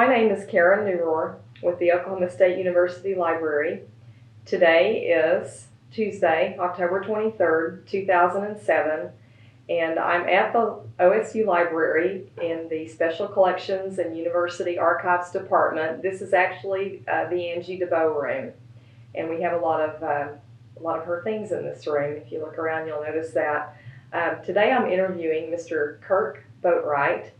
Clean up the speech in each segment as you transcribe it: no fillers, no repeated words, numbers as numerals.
My name is Karen Neurohr with the Oklahoma State University Library. Today is Tuesday, October 23rd, 2007, and I'm at the OSU Library in the Special Collections and University Archives Department. This is actually the Angie DeBow room, and we have a lot of her things in this room. If you look around, you'll notice that. Today I'm interviewing Mr. Kirk Boatright,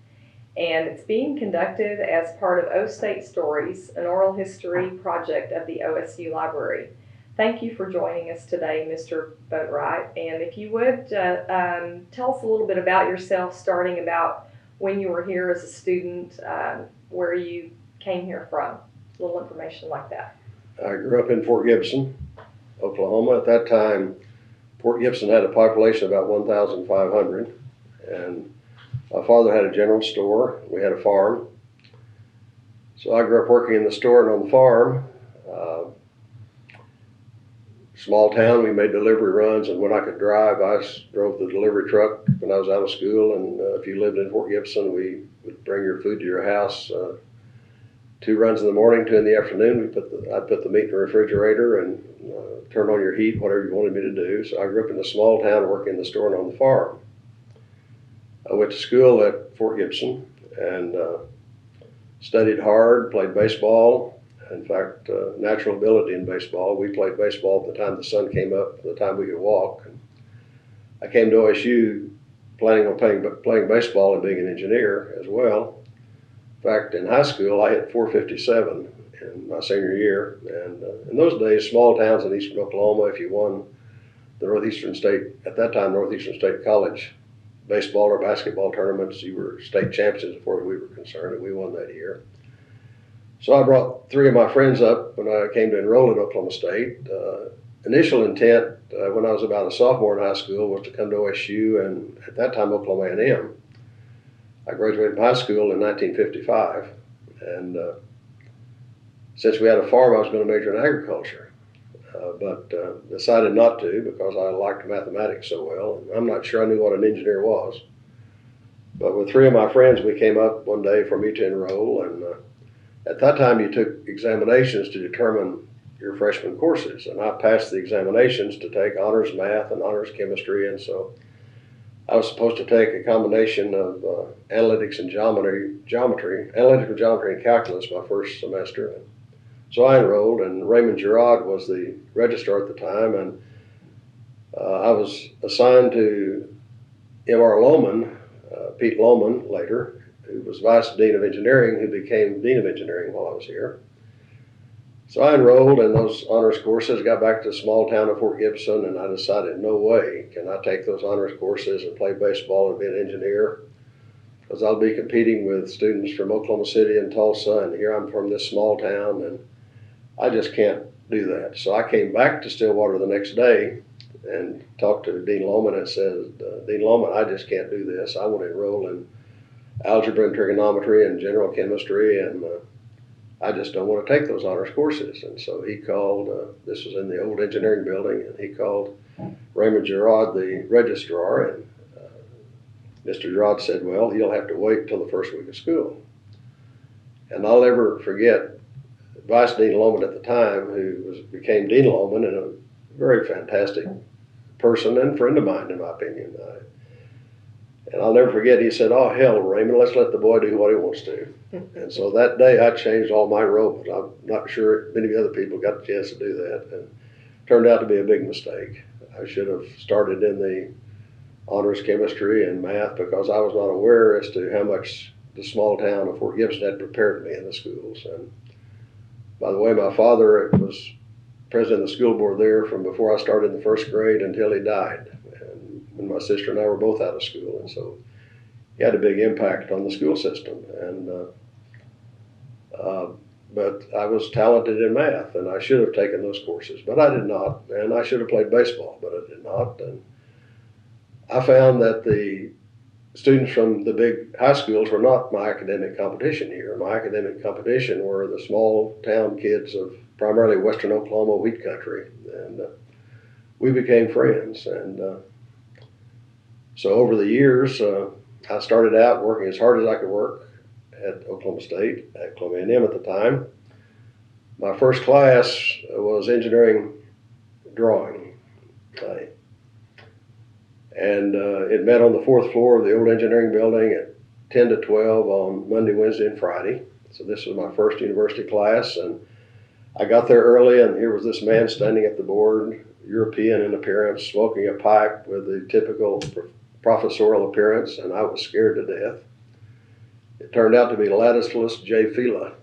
and it's being conducted as part of O State Stories, an oral history project of the OSU Library. Thank you for joining us today, Mr. Boatright. And if you would, tell us a little bit about yourself, starting about when you were here as a student, where you came here from, a little information like that. I grew up in Fort Gibson, Oklahoma. At that time, Fort Gibson had a population of about 1,500, and my father had a general store. We had a farm. So I grew up working in the store and on the farm. Small town, we made delivery runs, and when I could drive, I drove the delivery truck when I was out of school. And if you lived in Fort Gibson, we would bring your food to your house. 2 runs in the morning, 2 in the afternoon. I'd put the meat in the refrigerator and turn on your heat, whatever you wanted me to do. So I grew up in a small town, working in the store and on the farm. I went to school at Fort Gibson and studied hard, played baseball. In fact, natural ability in baseball. We played baseball from the time the sun came up to the time we could walk. And I came to OSU planning on playing baseball and being an engineer as well. In fact, in high school, I hit .457 in my senior year. And in those days, small towns in eastern Oklahoma, if you won the Northeastern State College baseball or basketball tournaments, you were state champions as far as we were concerned, and we won that year. So I brought 3 of my friends up when I came to enroll at Oklahoma State. Initial intent when I was about a sophomore in high school was to come to OSU, and at that time Oklahoma A&M. I graduated from high school in 1955, and since we had a farm, I was going to major in agriculture, but decided not to because I liked mathematics so well. And I'm not sure I knew what an engineer was. But with 3 of my friends, we came up one day for me to enroll, and at that time, you took examinations to determine your freshman courses, and I passed the examinations to take honors math and honors chemistry, and so I was supposed to take a combination of analytical geometry and calculus my first semester. And so I enrolled, and Raymond Girard was the registrar at the time, and I was assigned to M.R. Lohman, Pete Lohman later, who was Vice Dean of Engineering, who became Dean of Engineering while I was here. So I enrolled in those honors courses, got back to the small town of Fort Gibson, and I decided, no way can I take those honors courses and play baseball and be an engineer, because I'll be competing with students from Oklahoma City and Tulsa, and here I'm from this small town, and I just can't do that. So I came back to Stillwater the next day and talked to Dean Lohman and said, Dean Lohman, I just can't do this. I want to enroll in algebra and trigonometry and general chemistry, and I just don't want to take those honors courses. And so he called, this was in the old engineering building, and he called Raymond Girard, the registrar, and Mr. Girard said, well, he'll have to wait till the first week of school. And I'll never forget Vice Dean Lohman at the time, who became Dean Lohman, and a very fantastic person and friend of mine, in my opinion. And I'll never forget, he said, oh, hell, Raymond, let's let the boy do what he wants to. And so that day I changed all my enrollment. I'm not sure many other people got the chance to do that, and it turned out to be a big mistake. I should have started in the honors chemistry and math, because I was not aware as to how much the small town of Fort Gibson had prepared me in the schools. And by the way, my father was president of the school board there from before I started in the first grade until he died. And my sister and I were both out of school, and so he had a big impact on the school system. And but I was talented in math, and I should have taken those courses, but I did not. And I should have played baseball, but I did not. And I found that the students from the big high schools were not my academic competition here. My academic competition were the small town kids of primarily western Oklahoma wheat country, and we became friends. And so over the years, I started out working as hard as I could work, at Oklahoma State, at Oklahoma A&M at the time. My first class was engineering drawing. And it met on the fourth floor of the old engineering building at 10 to 12 on Monday, Wednesday, and Friday. So this was my first university class, and I got there early, and here was this man standing at the board, European in appearance, smoking a pipe with the typical professorial appearance, and I was scared to death. It turned out to be Ladislas J. Fila,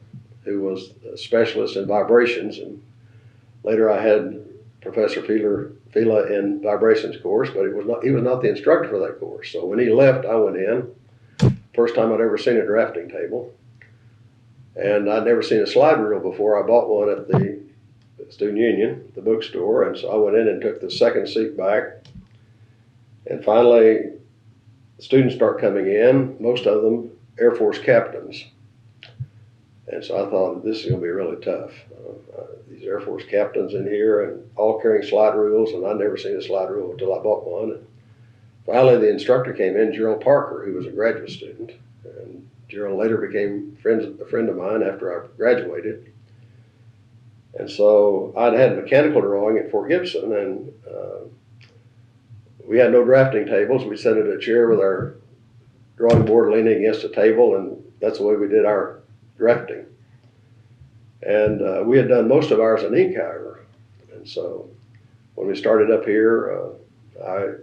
who was a specialist in vibrations, and later I had Professor Fila in vibrations course, but he was not the instructor for that course. So when he left, I went in. First time I'd ever seen a drafting table. And I'd never seen a slide rule before. I bought one at the Student Union, the bookstore, and so I went in and took the second seat back. And finally, students start coming in, most of them Air Force captains. And so I thought, this is going to be really tough. These Air Force captains in here and all carrying slide rules, and I'd never seen a slide rule until I bought one. And finally, the instructor came in, Gerald Parker, who was a graduate student. And Gerald later became a friend of mine after I graduated. And so I'd had mechanical drawing at Fort Gibson, and we had no drafting tables. We sat at a chair with our drawing board leaning against a table, and that's the way we did our drafting. And we had done most of ours in ink, however. And so when we started up here, I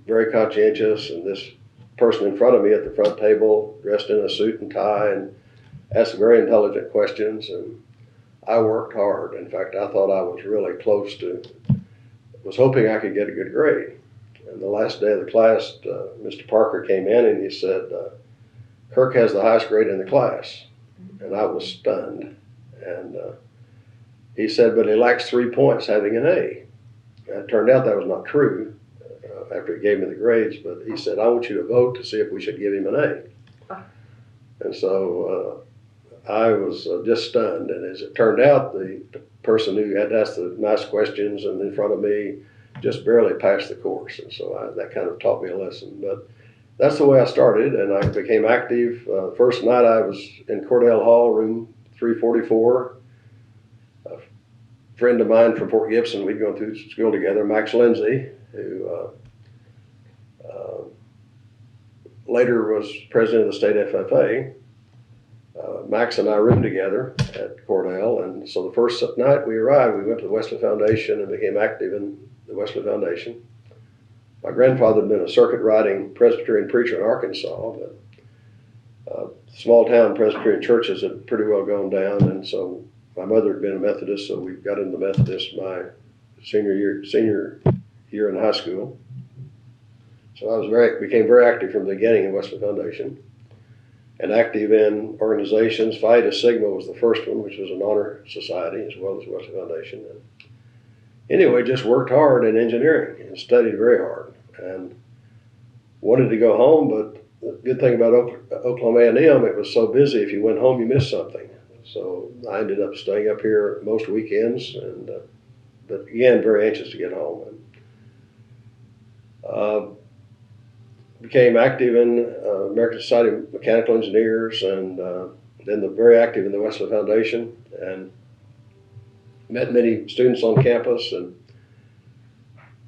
very conscientious, and this person in front of me at the front table dressed in a suit and tie and asked very intelligent questions, and I worked hard. In fact, I thought I was really close to, was hoping I could get a good grade. And the last day of the class, Mr. Parker came in and he said, Kirk has the highest grade in the class. And I was stunned. And he said, but he lacks 3 points having an A. And it turned out that was not true after he gave me the grades, but he said, I want you to vote to see if we should give him an A. And so I was just stunned. And as it turned out, the person who had asked the nice questions and in front of me just barely passed the course. And so that kind of taught me a lesson. But that's the way I started, and I became active. First night I was in Cordell Hall, room 344. A friend of mine from Fort Gibson, we'd gone through school together, Max Lindsay, who later was president of the state FFA. Max and I roomed together at Cordell, and so the first night we arrived, we went to the Wesley Foundation and became active in the Wesley Foundation. My grandfather had been a circuit riding Presbyterian preacher in Arkansas, but small town Presbyterian churches had pretty well gone down, and so my mother had been a Methodist, so we got into Methodist my senior year in high school. So I became very active from the beginning in Wesley Foundation, and active in organizations. Phi Eta Sigma was the first one, which was an honor society as well as Wesley Foundation. And anyway, just worked hard in engineering and studied very hard, and wanted to go home, but the good thing about Oklahoma A&M, it was so busy, if you went home, you missed something. So I ended up staying up here most weekends, and but again, very anxious to get home. And became active in American Society of Mechanical Engineers, and then very active in the Wesley Foundation, and met many students on campus. And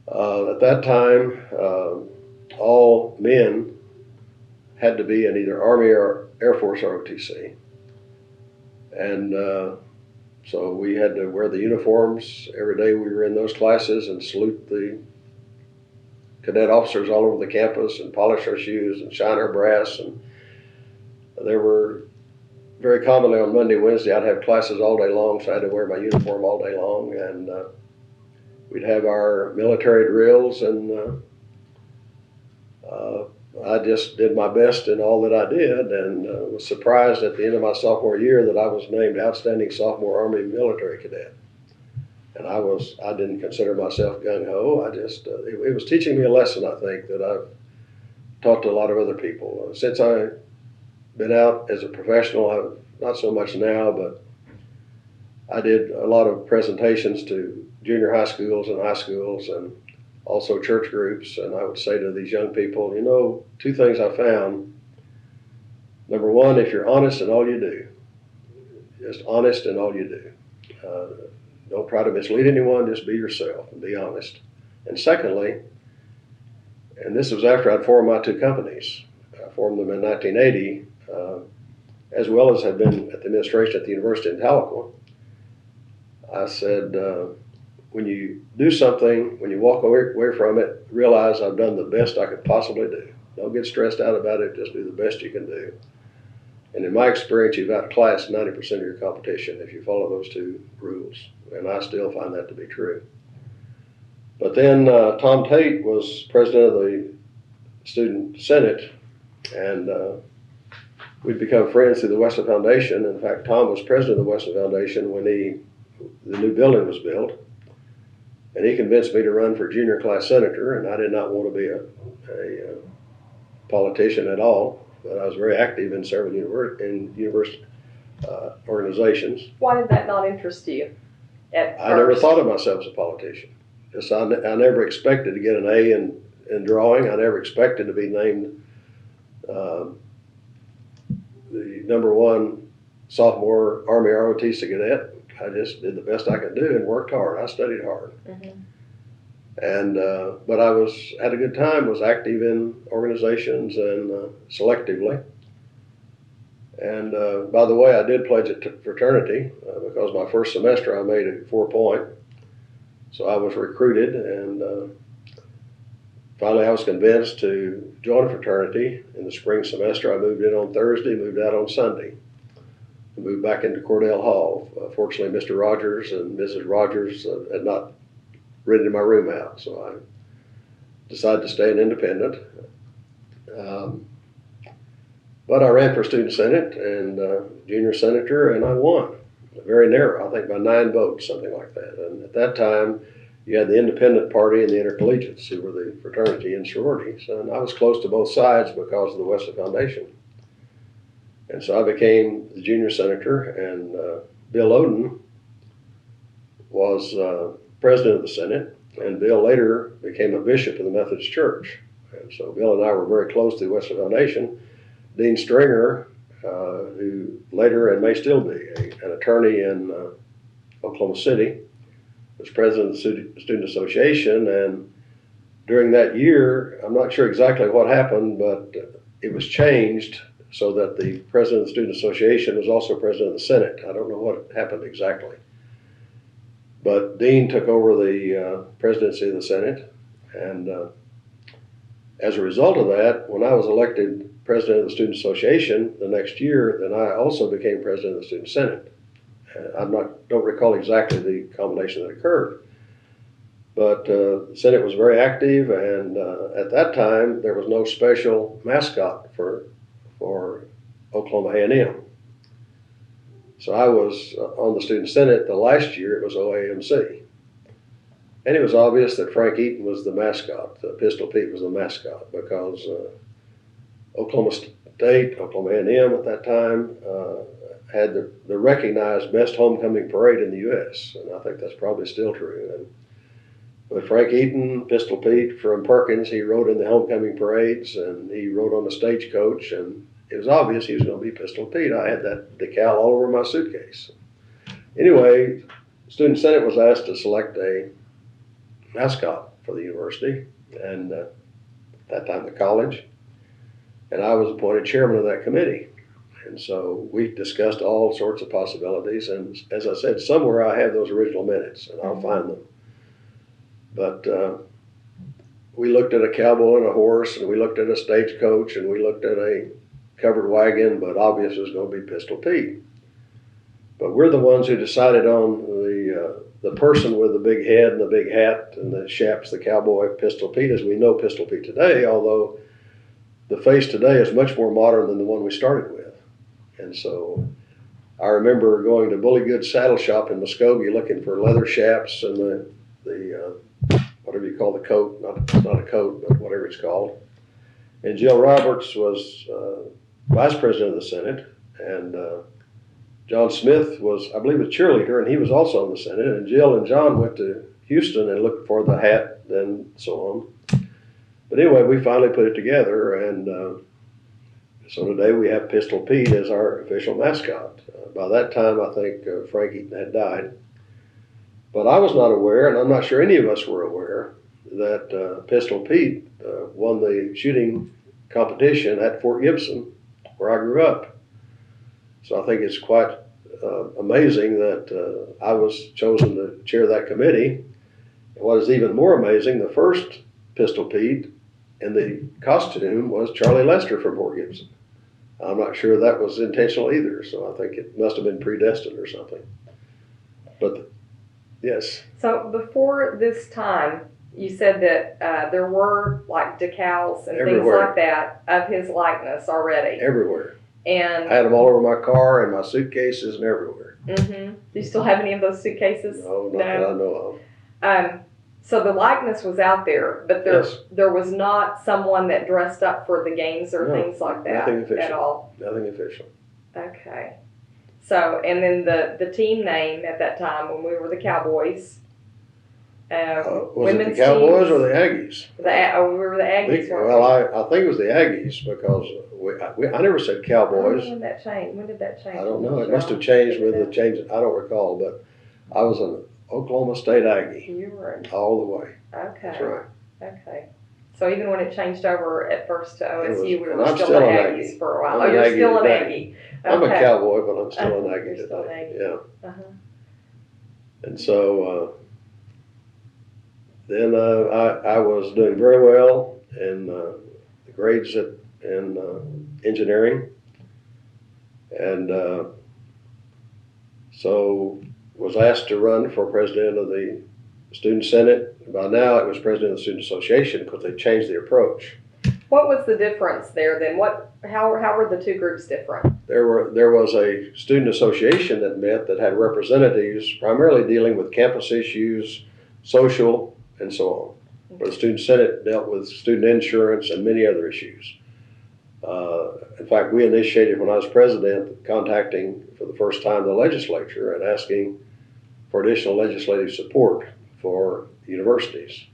at that time, all men had to be in either Army or Air Force or OTC. And so we had to wear the uniforms every day we were in those classes and salute the cadet officers all over the campus and polish our shoes and shine our brass. And there were very commonly on Monday, Wednesday, I'd have classes all day long, so I had to wear my uniform all day long. And we'd have our military drills, and I just did my best in all that I did, and was surprised at the end of my sophomore year that I was named Outstanding Sophomore Army Military Cadet. And I didn't consider myself gung-ho. It was teaching me a lesson, I think, that I've taught to a lot of other people. Since I've been out as a professional, not so much now, but I did a lot of presentations to junior high schools and high schools, and also church groups. And I would say to these young people, two things I found. Number one, if you're honest in all you do, just honest in all you do. Don't try to mislead anyone, just be yourself and be honest. And secondly, and this was after I'd formed my two companies. I formed them in 1980, as well as had been at the administration at the University in Tahlequah. I said, when you do something, when you walk away from it, realize I've done the best I could possibly do. Don't get stressed out about it, just do the best you can do. And in my experience, you've outclassed 90% of your competition if you follow those two rules. And I still find that to be true. But then Tom Tate was president of the Student Senate, and we'd become friends through the Wesley Foundation. In fact, Tom was president of the Wesley Foundation when the new building was built. And he convinced me to run for junior class senator, and I did not want to be a politician at all. But I was very active in several university organizations. Why did that not interest you at first? I never thought of myself as a politician. Just I never expected to get an A in drawing. I never expected to be named the #1 sophomore Army ROTC cadet. I just did the best I could do and worked hard. I studied hard. Mm-hmm. And but I had a good time, was active in organizations and selectively. And by the way, I did pledge a fraternity because my first semester I made a 4-point. So I was recruited, and finally I was convinced to join a fraternity. In the spring semester, I moved in on Thursday, moved out on Sunday. I moved back into Cordell Hall. Fortunately, Mr. Rogers and Mrs. Rogers had not rented my room out, so I decided to stay an independent. But I ran for student senate and junior senator, and I won. Very narrow, I think by 9 votes, something like that. And at that time, you had the independent party and the intercollegiates, who were the fraternity and sororities. And I was close to both sides because of the Wesley Foundation. And so I became the junior senator, and Bill Oden was president of the Senate, and Bill later became a bishop of the Methodist Church. And so Bill and I were very close to the Wesley Foundation. Dean Stringer, who later and may still be an attorney in Oklahoma City, was president of the Student Association. And during that year, I'm not sure exactly what happened, but it was changed so that the president of the Student Association was also president of the Senate. I don't know what happened exactly. But Dean took over the presidency of the Senate, and as a result of that, when I was elected president of the Student Association the next year, then I also became president of the Student Senate. Don't recall exactly the combination that occurred, but the Senate was very active, and at that time there was no special mascot for Oklahoma A&M. So I was on the Student Senate. The last year it was OAMC. And it was obvious that Frank Eaton was the mascot. Pistol Pete was the mascot because Oklahoma State, Oklahoma A&M at that time, had the recognized best homecoming parade in the U.S. And I think that's probably still true. And with Frank Eaton, Pistol Pete from Perkins, he rode in the homecoming parades, and he rode on the stagecoach, and it was obvious he was going to be Pistol Pete. I had that decal all over my suitcase. Anyway, Student Senate was asked to select a mascot for the university, and at that time the college, and I was appointed chairman of that committee. And so we discussed all sorts of possibilities, and as I said, somewhere I have those original minutes, and I'll find them. But we looked at a cowboy and a horse, and we looked at a stagecoach, and we looked at a covered wagon, but obviously it was going to be Pistol Pete. But we're the ones who decided on the person with the big head and the big hat and the chaps, the cowboy, Pistol Pete, as we know Pistol Pete today, although the face today is much more modern than the one we started with. And so I remember going to Bully Goods Saddle Shop in Muskogee looking for leather chaps and the whatever you call the coat, not a coat, but whatever it's called. And Jill Roberts was vice president of the Senate, and John Smith was, I believe, a cheerleader, and he was also in the Senate. And Jill and John went to Houston and looked for the hat and so on. But anyway, we finally put it together, and so today we have Pistol Pete as our official mascot. By that time, I think Frank Eaton had died. But I was not aware, and I'm not sure any of us were aware, that Pistol Pete won the shooting competition at Fort Gibson, where I grew up. So I think it's quite amazing that I was chosen to chair that committee. And what is even more amazing, the first Pistol Pete in the costume was Charlie Lester from Fort Gibson. I'm not sure that was intentional either, so I think it must have been predestined or something. But yes. So before this time, you said that there were like decals and Everywhere. things like that of his likeness already. Everywhere. And I had them all over my car and my suitcases and everywhere. do you still have any of those suitcases? No, not that I know of. So the likeness was out there, but Yes. there was not someone that dressed up for the games or No, things like that nothing official. at all. Nothing official. Okay. So, and then the team name at that time when we were the Cowboys. Was it the Cowboys or the Aggies? We were the Aggies. Well, I think it was the Aggies because I never said Cowboys. When that changed? When did that change? I don't know. It must have changed with the change. I don't recall, but I was an Oklahoma State Aggie. You were all the way. Okay. That's right. Okay. So even when it changed over at first to OSU, we were I'm still still the an Aggies Aggie. for a while. I'm Oh, you're an still an Aggie Aggie. I'm a Okay. Cowboy, but I'm still an Aggie You're still an today. Aggie. Yeah. Uh-huh. And so then I was doing very well in the grades in engineering, and so was asked to run for president of the Student Senate. By now it was president of the Student Association because they changed the approach. What was the difference there then? How were the two groups different? There was a student association that met that had representatives primarily dealing with campus issues, social, and so on. Where the Student Senate dealt with student insurance and many other issues. In fact, we initiated when I was president contacting for the first time the legislature and asking for additional legislative support for universities.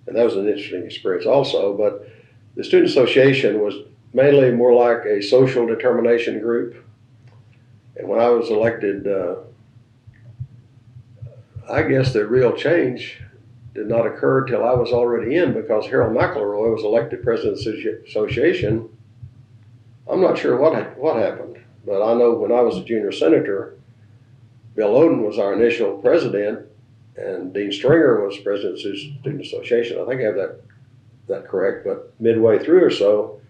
And that was an interesting experience also, but the Student Association was mainly more like a social determination group. And when I was elected, I guess the real change did not occur till I was already in because Harold McElroy was elected president of the association. I'm not sure what happened, but I know when I was a junior senator, Bill Oden was our initial president and Dean Stringer was president of the Student Association. I think I have that correct, but midway through or so,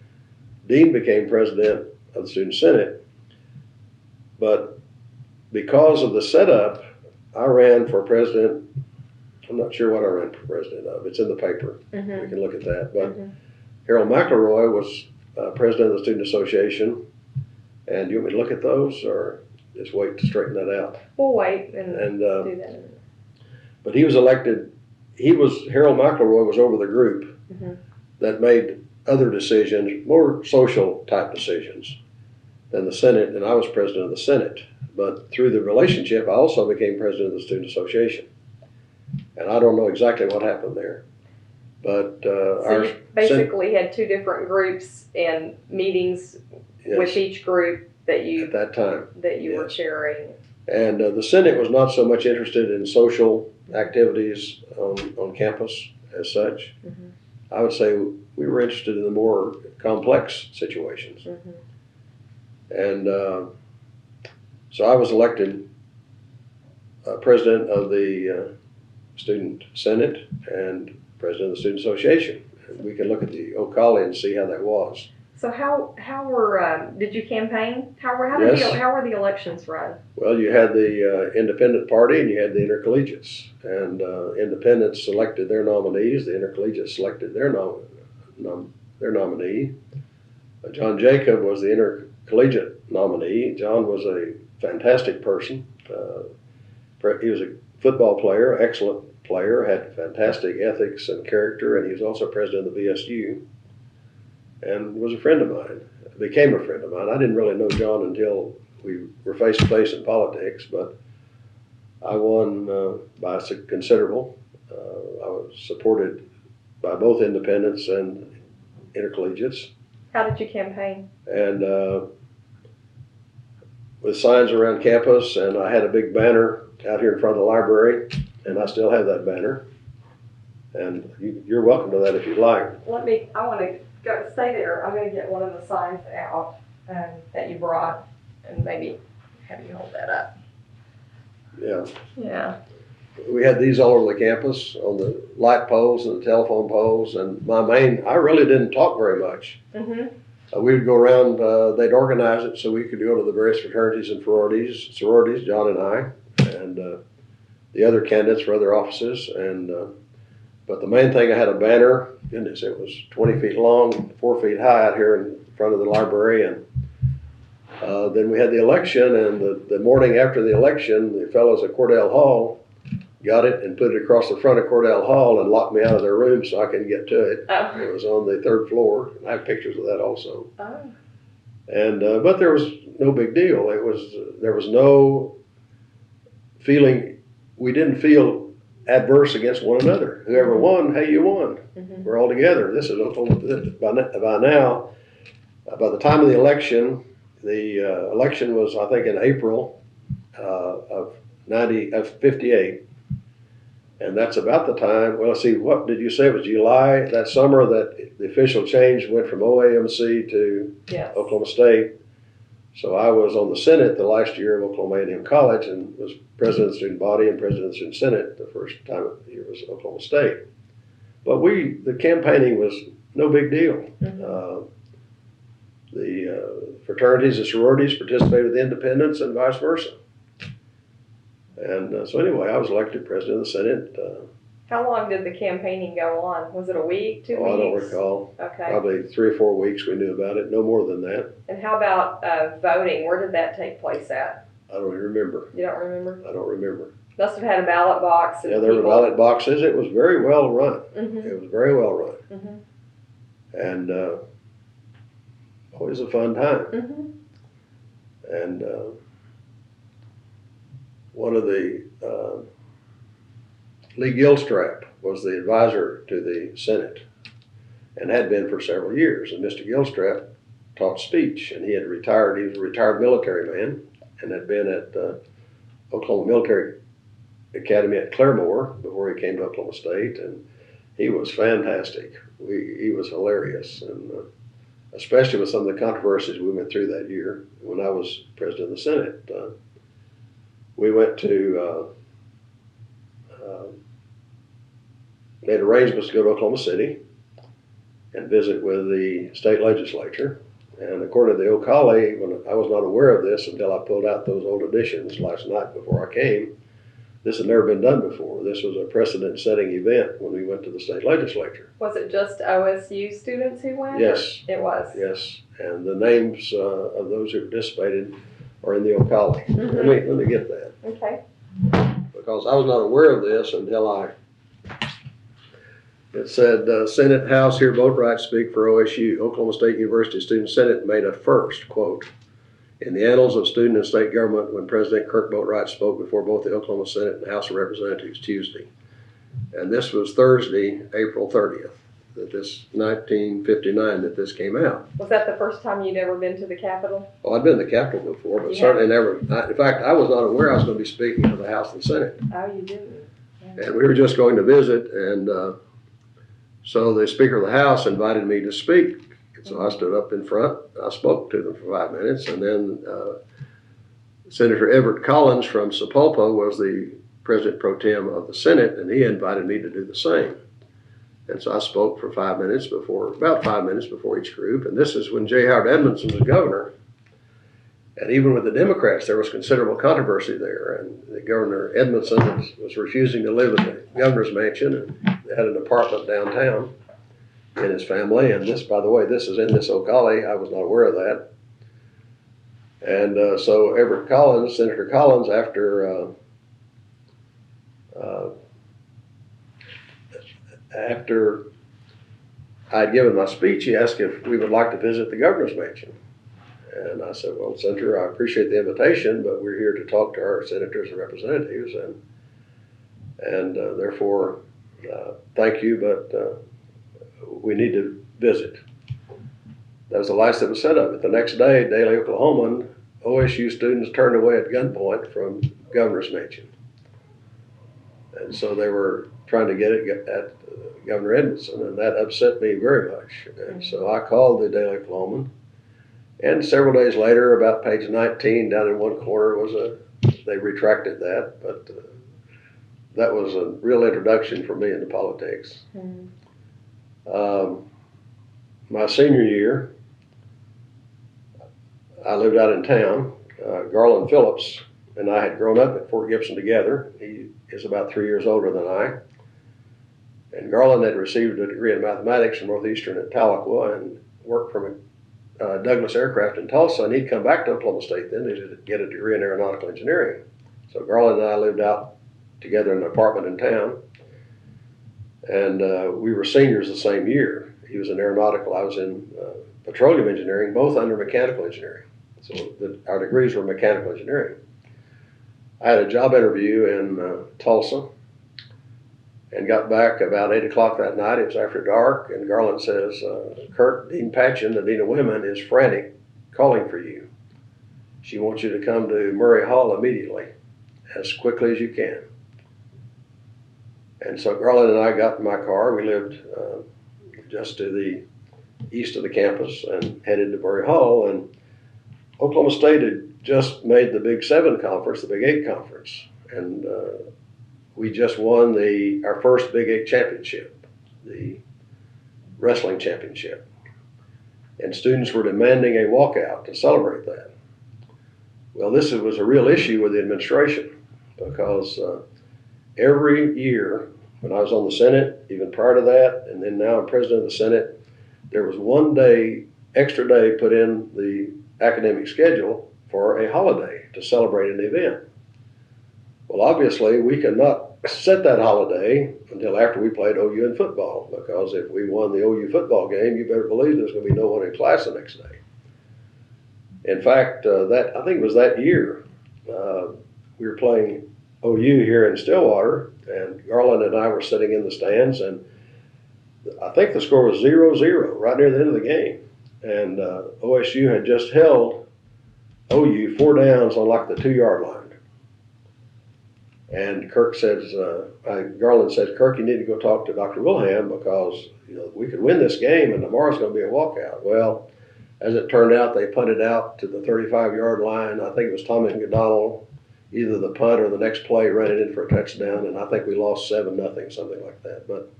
Dean became president of the Student Senate. But because of the setup, I ran for president. I'm not sure what I ran for president of. It's in the paper. Mm-hmm. We can look at that. But Harold McElroy was president of the Student Association. And you want me to look at those or just wait to straighten that out? We'll wait and do that. But he was elected. Harold McElroy was over the group that made other decisions, more social type decisions than the Senate, and I was president of the Senate. But through the relationship, I also became president of the Student Association. And I don't know exactly what happened there. But so you basically had two different groups and meetings with each group that you at that time were chairing. And the Senate was not so much interested in social activities on campus as such. I would say we were interested in the more complex situations. And so I was elected president of the Student Senate and president of the Student Association. And we can look at the O'Colly and see how that was. So how were did you campaign? How were the elections run? Well, you had the independent party and you had the intercollegiates, and independents selected their nominees. The intercollegiates selected their nominee. John Jacob was the intercollegiate nominee. John was a fantastic person. He was a football player, excellent player, had fantastic ethics and character, and he was also president of the VSU. And was a friend of mine, became a friend of mine. I didn't really know John until we were face to face in politics, but I won by considerable. I was supported by both independents and intercollegiates. How did you campaign? And with signs around campus, and I had a big banner out here in front of the library, and I still have that banner. And you're welcome to that if you'd like. I want to go stay there. I'm going to get one of the signs out that you brought, and maybe have you hold that up. Yeah. Yeah. We had these all over the campus on the light poles and the telephone poles. And I really didn't talk very much. Mm-hmm. We would go around, they'd organize it so we could go to the various fraternities and sororities, John and I, and the other candidates for other offices. And but the main thing, I had a banner. Goodness, it was 20 feet long, 4 feet high out here in front of the library. And then we had the election, and the morning after the election, the fellows at Cordell Hall got it and put it across the front of Cordell Hall and locked me out of their room so I couldn't get to it. Oh. It was on the third floor. I have pictures of that also. Oh. And but there was no big deal. There was no feeling. We didn't feel adverse against one another. Whoever won, hey, you won. Mm-hmm. We're all together. This is by now. By the time of the election was, I think, in April of 58. And that's about the time, well, let's see, what did you say? It was July, that summer, that the official change went from OAMC to Yes. Oklahoma State. So I was on the Senate the last year of Oklahoma A&M College and was president of the student body and president of the student senate. The first time of the year was Oklahoma State. But the campaigning was no big deal. Mm-hmm. The fraternities and sororities participated with the independents and vice versa. And so anyway, I was elected president of the Senate. How long did the campaigning go on? Was it a week, 2 weeks? I don't recall. Okay. Probably 3 or 4 weeks we knew about it, no more than that. And how about voting? Where did that take place at? I don't even remember. You don't remember? I don't remember. Must have had a ballot box. And Yeah, there were ballot boxes. It was very well run. Mm-hmm. It was very well run. Mm-hmm. And always a fun time. Mm-hmm. And one of the Lee Gilstrap was the advisor to the Senate and had been for several years. And Mr. Gilstrap taught speech, and he had retired. He was a retired military man and had been at Oklahoma Military Academy at Claremore before he came to Oklahoma State, and he was fantastic. He was hilarious, and especially with some of the controversies we went through that year when I was president of the Senate. We went to made arrangements to go to Oklahoma City and visit with the state legislature. And according to the OOHRP, when I was not aware of this until I pulled out those old editions last night before I came, this had never been done before. This was a precedent-setting event when we went to the state legislature. Was it just OSU students who went? Yes. It was? Yes, and the names of those who participated are in the OOHRP. Mm-hmm. Let me get that. Okay. Because I was not aware of this until it said, Senate House hear Boatright speak for OSU. Oklahoma State University Student Senate made a first, quote, in the annals of student and state government when President Kirk Boatright spoke before both the Oklahoma Senate and House of Representatives Tuesday. And this was Thursday, April 30th, 1959, that this came out. Was that the first time you'd ever been to the Capitol? Oh, I'd been to the Capitol before, but Yeah. certainly never. In fact, I was not aware I was going to be speaking to the House and Senate. Oh, you didn't? Yeah. And we were just going to visit, and so the Speaker of the House invited me to speak. And so I stood up in front. I spoke to them for 5 minutes, and then Senator Everett Collins from Sapulpa was the President Pro Tem of the Senate, and he invited me to do the same. And so I spoke for about 5 minutes before each group. And this is when J. Howard Edmondson was governor. And even with the Democrats, there was considerable controversy there. And the Governor Edmondson was refusing to live in the governor's mansion and had an apartment downtown in his family. And this, by the way, this is in this OOHRP. I was not aware of that. And so Senator Collins, after I'd given my speech, he asked if we would like to visit the governor's mansion. And I said, well, Senator, I appreciate the invitation, but we're here to talk to our senators and representatives, and therefore, thank you, but we need to visit. That was the last that was said of it. The next day, Daily Oklahoman, OSU students turned away at gunpoint from Governor's Mansion. And so they were trying to get it at Governor Edmondson, and that upset me very much. And so I called the Daily Oklahoman, and several days later, about page 19, down in one corner they retracted that, but that was a real introduction for me into politics. My senior year, I lived out in town. Garland Phillips and I had grown up at Fort Gibson together. He is about 3 years older than I. And Garland had received a degree in mathematics from Northeastern at Tahlequah and worked for Douglas Aircraft in Tulsa, and he'd come back to Oklahoma State then to get a degree in aeronautical engineering. So Garland and I lived out together in an apartment in town, and we were seniors the same year. He was in aeronautical, I was in petroleum engineering, both under mechanical engineering. So our degrees were mechanical engineering. I had a job interview in Tulsa and got back about 8 o'clock that night. It was after dark, and Garland says, Kirk, Dean Patchen, the Dean of Women, is frantic calling for you. She wants you to come to Murray Hall immediately, as quickly as you can. And so Garland and I got in my car. We lived just to the east of the campus and headed to Murray Hall. And Oklahoma State had just made the Big 7 conference, the Big 8 conference. And we just won our first Big 8 championship, the wrestling championship. And students were demanding a walkout to celebrate that. Well, this was a real issue with the administration because every year when I was on the Senate, even prior to that, and then now I'm president of the Senate, there was one day, extra day put in the academic schedule for a holiday to celebrate an event. Well, obviously, we could not set that holiday until after we played OU in football, because if we won the OU football game, you better believe there's going to be no one in class the next day. In fact, I think it was that year, we were playing OU here in Stillwater, and Garland and I were sitting in the stands, and I think the score was 0-0 right near the end of the game. And OSU had just held OU 4 downs on like the 2-yard line. And Garland says, Kirk, you need to go talk to Dr. Wilhelm because we could win this game and tomorrow's going to be a walkout. Well, as it turned out, they punted out to the 35-yard line. I think it was Tommy McDonald, either the punt or the next play, ran it in for a touchdown, and I think we lost 7-0, something like that. But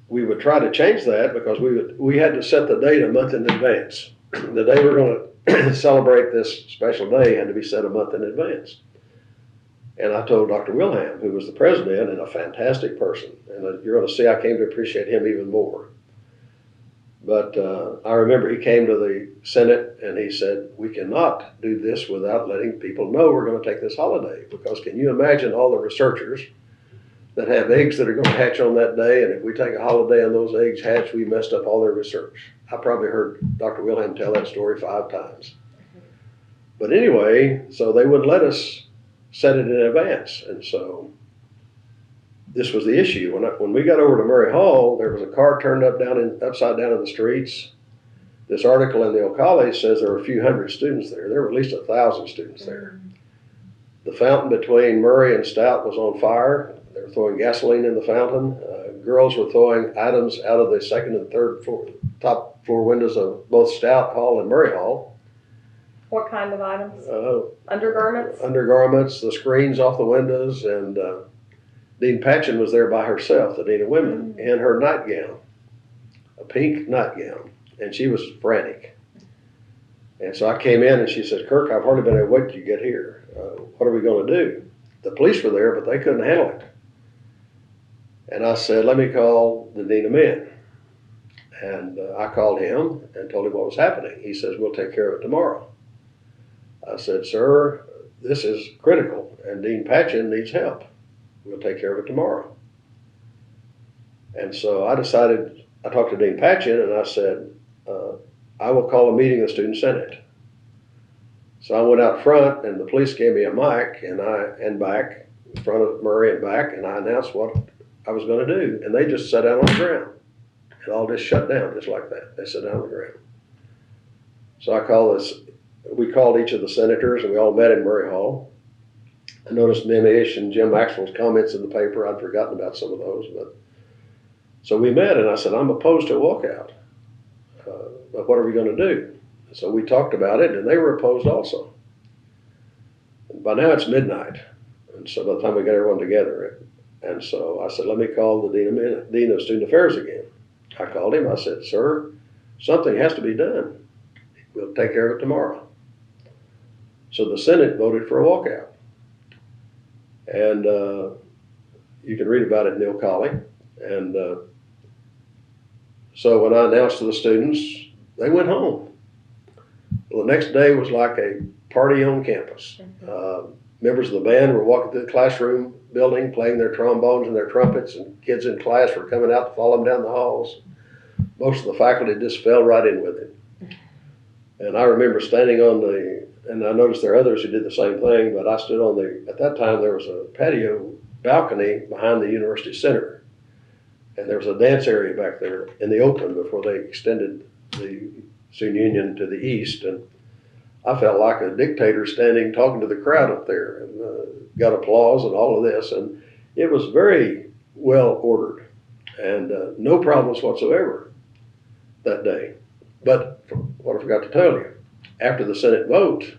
we would try to change that because we had to set the date a month in advance. The day we're going to celebrate this special day had to be set a month in advance. And I told Dr. Wilhelm, who was the president and a fantastic person, and you're going to see I came to appreciate him even more. But I remember he came to the Senate and he said, we cannot do this without letting people know we're going to take this holiday, because can you imagine all the researchers that have eggs that are going to hatch on that day, and if we take a holiday and those eggs hatch, we messed up all their research. I probably heard Dr. Wilhelm tell that story 5 times. But anyway, so they wouldn't let us set it in advance, and so this was the issue. When we got over to Murray Hall, there was a car turned upside down in the streets. This article in the Ocala says there were a few hundred students there. There were at least 1,000 students there. The fountain between Murray and Stout was on fire. They were throwing gasoline in the fountain. Girls were throwing items out of the second and third floor, top floor windows of both Stout Hall and Murray Hall. What kind of items? Undergarments? Undergarments, the screens off the windows, and Dean Patchen was there by herself, the Dean of Women, in her nightgown, a pink nightgown, and she was frantic. And so I came in and she said, Kirk, I've hardly been able to wait till you get here. What are we going to do? The police were there, but they couldn't handle it. And I said, let me call the Dean of Men. And I called him and told him what was happening. He says, we'll take care of it tomorrow. I said, sir, this is critical, and Dean Patchen needs help. We'll take care of it tomorrow. And so I talked to Dean Patchen, and I said, I will call a meeting of the Student Senate. So I went out front, and the police gave me a mic, and back, in front of Murray and back, and I announced what I was going to do. And they just sat down on the ground. It all just shut down just like that. They sat down on the ground. So we called each of the senators and we all met in Murray Hall. I noticed Nemish and Jim Maxwell's comments in the paper. I'd forgotten about some of those, but so we met and I said, I'm opposed to a walkout. But what are we going to do? So we talked about it and they were opposed also. And by now it's midnight. And so by the time we got everyone together, and so I said, let me call the Dean of Student Affairs again. I called him. I said, sir, something has to be done. We'll take care of it tomorrow. So the Senate voted for a walkout. And you can read about it in Neil Colley. And so when I announced to the students, they went home. Well, the next day was like a party on campus. Members of the band were walking through the classroom building, playing their trombones and their trumpets, and kids in class were coming out to follow them down the halls. Most of the faculty just fell right in with it. And I remember standing and I noticed there are others who did the same thing, but I stood at that time there was a patio balcony behind the university center. And there was a dance area back there in the open before they extended the student union to the east. And I felt like a dictator standing talking to the crowd up there, and got applause and all of this. And it was very well ordered and no problems whatsoever that day. But what I forgot to tell you, after the Senate vote,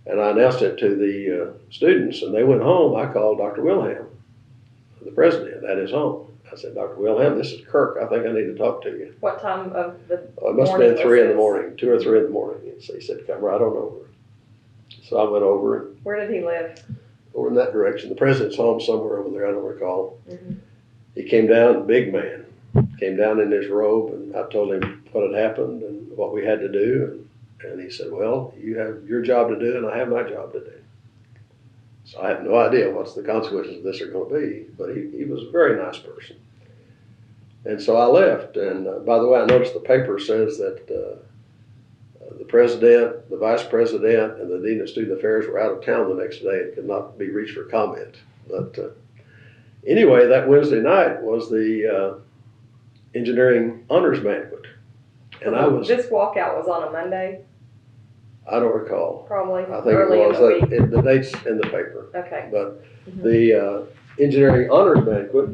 and I announced it to the students and they went home, I called Dr. Wilhelm, the president, at his home. I said, Dr. Wilhelm, this is Kirk. I think I need to talk to you. What time of the It must have been 3 in the morning, 2 or 3 in the morning. So he said, come right on over. So I went over. Where did he live? Over in that direction. The president's home somewhere over there, I don't recall. Mm-hmm. He came down, big man, came down in his robe, and I told him what had happened and what we had to do. And he said, well, you have your job to do and I have my job to do. So I have no idea what's the consequences of this are going to be, but he was a very nice person. And so I left. And by the way, I noticed the paper says that the president, the vice president, and the dean of student affairs were out of town the next day and could not be reached for comment. But anyway, that Wednesday night was the engineering honors banquet. And This walkout was on a Monday? I don't recall. Probably. I think it was. The date's in the paper. Okay. But the engineering honors banquet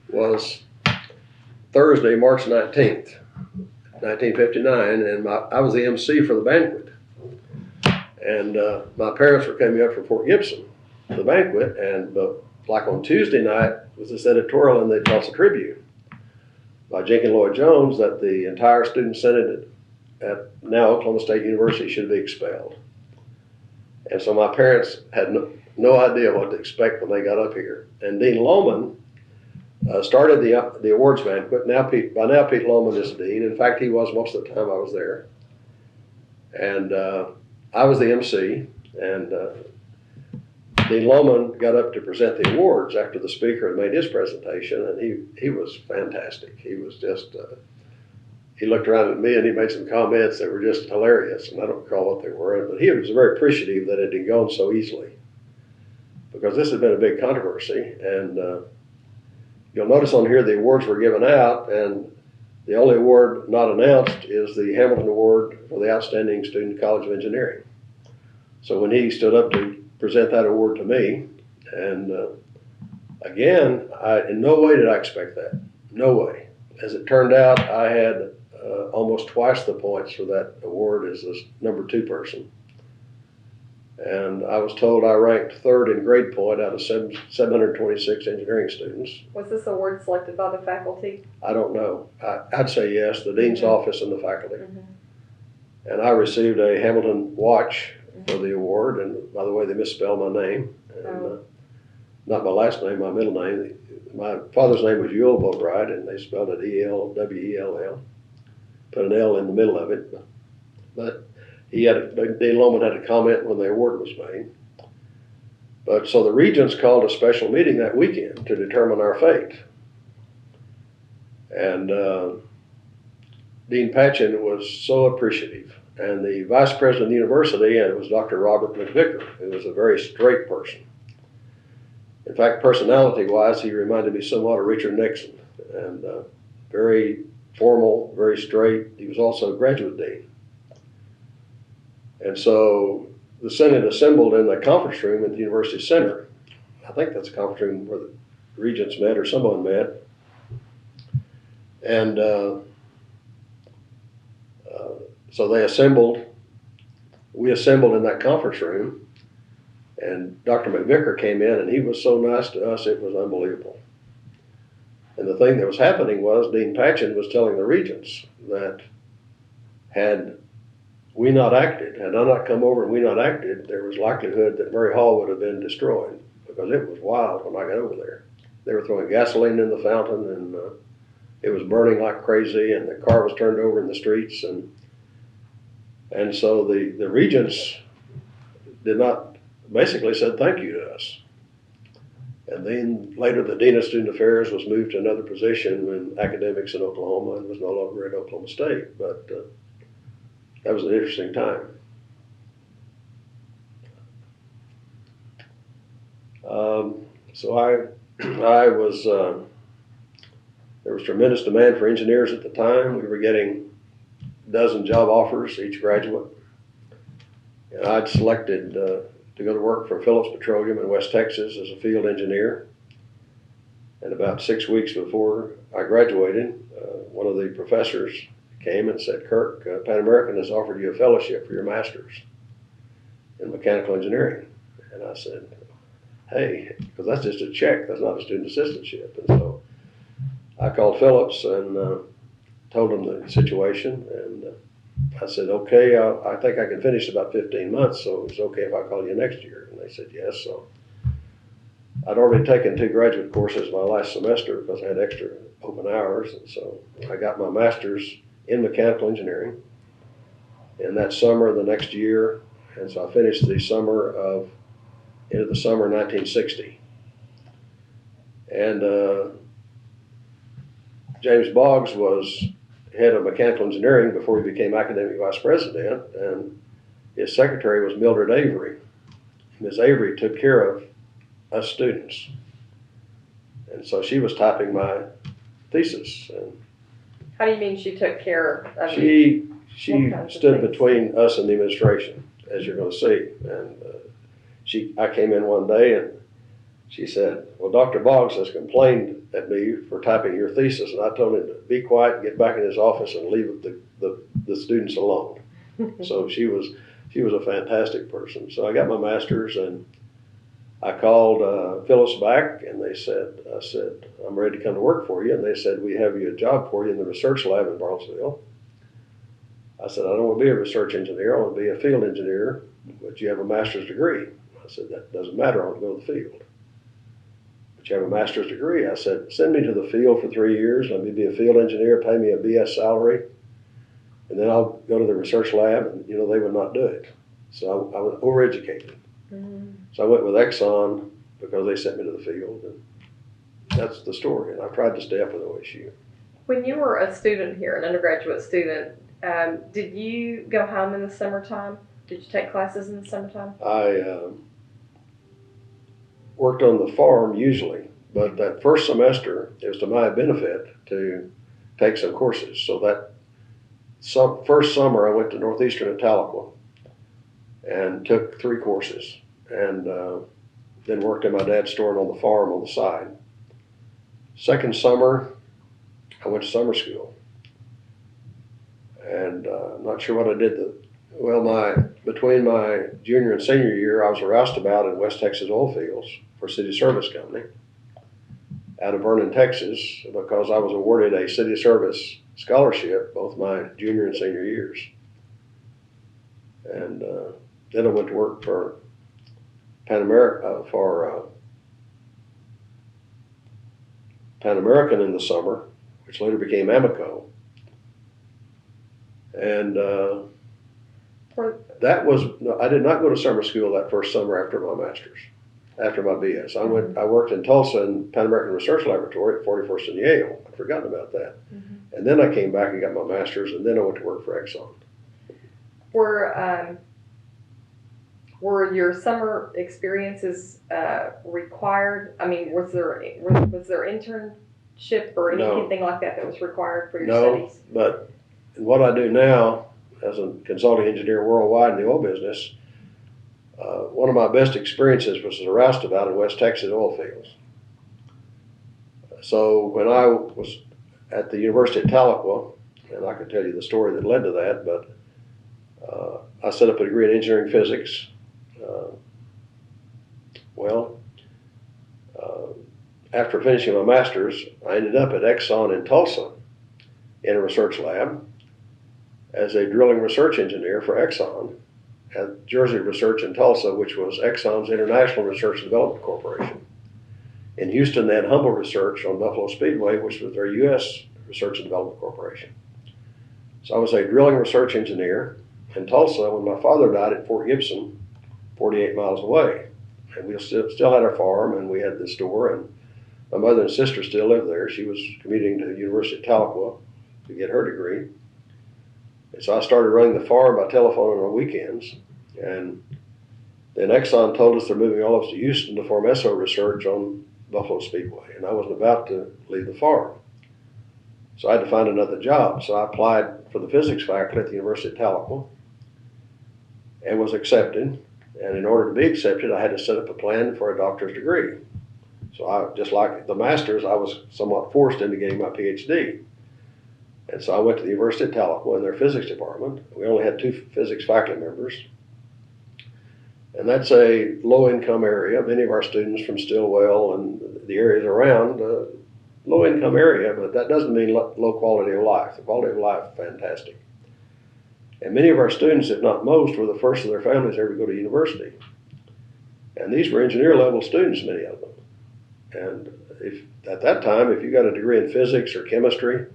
was Thursday, March 19th, 1959, and I was the MC for the banquet. And my parents were coming up from Fort Gibson for the banquet, but like on Tuesday night was this editorial in the Tulsa Tribune by Jenkins Lloyd Jones that the entire student senate at now Oklahoma State University should be expelled. And so my parents had no idea what to expect when they got up here. And Dean Lohman started the awards banquet. By now Pete Lohman is dean. In fact, he was most of the time I was there. And I was the MC. And Dean Lohman got up to present the awards after the speaker had made his presentation. And he was fantastic. He was just... he looked around at me and he made some comments that were just hilarious, and I don't recall what they were, but he was very appreciative that it had gone so easily because this had been a big controversy. And you'll notice on here the awards were given out, and the only award not announced is the Hamilton Award for the Outstanding Student College of Engineering. So when he stood up to present that award to me, and again, in no way did I expect that. No way. As it turned out, I had almost twice the points for that award as the number 2 person. And I was told I ranked 3rd in grade point out of 726 engineering students. Was this award selected by the faculty? I don't know. I'd say yes, the dean's office and the faculty. Mm-hmm. And I received a Hamilton watch for the award. And by the way, they misspelled my name. And, not my last name, my middle name. My father's name was Kirk Boatright, and they spelled it E-L-W-E-L-L. Put an L in the middle of it. But Dean Lohman had a comment when the award was made. But so the regents called a special meeting that weekend to determine our fate. And Dean Patchen was so appreciative. And the vice president of the university, and it was Dr. Robert McVicker, who was a very straight person. In fact, personality-wise, he reminded me somewhat of Richard Nixon. and very formal, very straight. He was also a graduate dean. And so the Senate assembled in the conference room at the University Center. I think that's a conference room where the regents met or someone met. And so they assembled, we assembled in that conference room, and Dr. McVicker came in, and he was so nice to us, it was unbelievable. And the thing that was happening was Dean Patchen was telling the regents that had we not acted, had I not come over and we not acted, there was likelihood that Murray Hall would have been destroyed, because it was wild when I got over there. They were throwing gasoline in the fountain, and it was burning like crazy, and the car was turned over in the streets, and so the regents did not, basically said thank you to us. And then later the Dean of Student Affairs was moved to another position in academics in Oklahoma and was no longer at Oklahoma State, but that was an interesting time. So I was, there was tremendous demand for engineers at the time. We were getting a dozen job offers, each graduate. And I'd selected to go to work for Phillips Petroleum in West Texas as a field engineer. And about 6 weeks before I graduated, one of the professors came and said, Kirk, Pan American has offered you a fellowship for your master's in mechanical engineering. And I said, hey, because that's just a check, that's not a student assistantship. And so I called Phillips and told him the situation, and I said, okay, I think I can finish about 15 months, so it's okay if I call you next year. And they said yes. So I'd already taken 2 graduate courses my last semester because I had extra open hours, and so I got my master's in mechanical engineering in that summer the next year, and so I finished the summer of, into the summer of 1960. And James Boggs was head of mechanical engineering before he became academic vice president, and his secretary was Mildred Avery. Ms. Avery took care of us students, and so she was typing my thesis. And How do you mean she took care of you? She stood between us and the administration, as you're going to see. And I came in one day and she said, well, Dr. Boggs has complained at me for typing your thesis, and I told him to be quiet, get back in his office, and leave the students alone. So she was a fantastic person. So I got my master's, and I called Phyllis back, and I said, I'm ready to come to work for you. And they said, we have you a job for you in the research lab in Barnesville. I said, I don't want to be a research engineer, I want to be a field engineer, but you have a master's degree. I said, that doesn't matter, I want to go to the field. But you have a master's degree. I said, send me to the field for 3 years, let me be a field engineer, pay me a BS salary, and then I'll go to the research lab. And they would not do it. So I was overeducated. Mm-hmm. So I went with Exxon because they sent me to the field, and that's the story. And I tried to stay up with OSU. When you were a student here, an undergraduate student, did you go home in the summertime? Did you take classes in the summertime? I worked on the farm usually, but that first semester, it was to my benefit to take some courses. So that first summer, I went to Northeastern at Tahlequah and took 3 courses, and then worked in my dad's store and on the farm on the side. Second summer, I went to summer school, and I'm not sure what I did. Between my junior and senior year, I was a roustabout in West Texas oil fields for City Service Company out of Vernon, Texas, because I was awarded a City Service scholarship both my junior and senior years. And then I went to work for Pan American in the summer, which later became Amoco. And I did not go to summer school that first summer after my master's, after my BS. I worked in Tulsa in Pan American Research Laboratory at 41st and Yale. I'd forgotten about that. Mm-hmm. And then I came back and got my master's, and then I went to work for Exxon. Were your summer experiences required? I mean, was there internships ship or No. anything like that that was required for your No, studies? but what I do now as a consulting engineer worldwide in the oil business, one of my best experiences was a roustabout in West Texas oil fields. So when I was at the University of Tahlequah, and I could tell you the story that led to that, but I set up a degree in engineering physics. After finishing my master's, I ended up at Exxon in Tulsa in a research lab as a drilling research engineer for Exxon at Jersey Research in Tulsa, which was Exxon's International Research and Development Corporation. In Houston, they had Humble Research on Buffalo Speedway, which was their U.S. Research and Development Corporation. So I was a drilling research engineer in Tulsa when my father died at Fort Gibson, 48 miles away. And we still had our farm, and we had the store, and my mother and sister still lived there. She was commuting to the University of Tahlequah to get her degree. And so I started running the farm by telephone on weekends. And then Exxon told us they're moving all of us to Houston to form SO Research on Buffalo Speedway. And I wasn't about to leave the farm. So I had to find another job. So I applied for the physics faculty at the University of Tahlequah and was accepted. And in order to be accepted, I had to set up a plan for a doctor's degree. So just like the master's, I was somewhat forced into getting my PhD. And so I went to the University of Tahlequah in their physics department. We only had 2 physics faculty members. And that's a low-income area. Many of our students from Stillwater and the areas around, low-income area, but that doesn't mean low quality of life. The quality of life is fantastic. And many of our students, if not most, were the first of their families ever to go to university. And these were engineer-level students, many of them. And at that time, if you got a degree in physics or chemistry,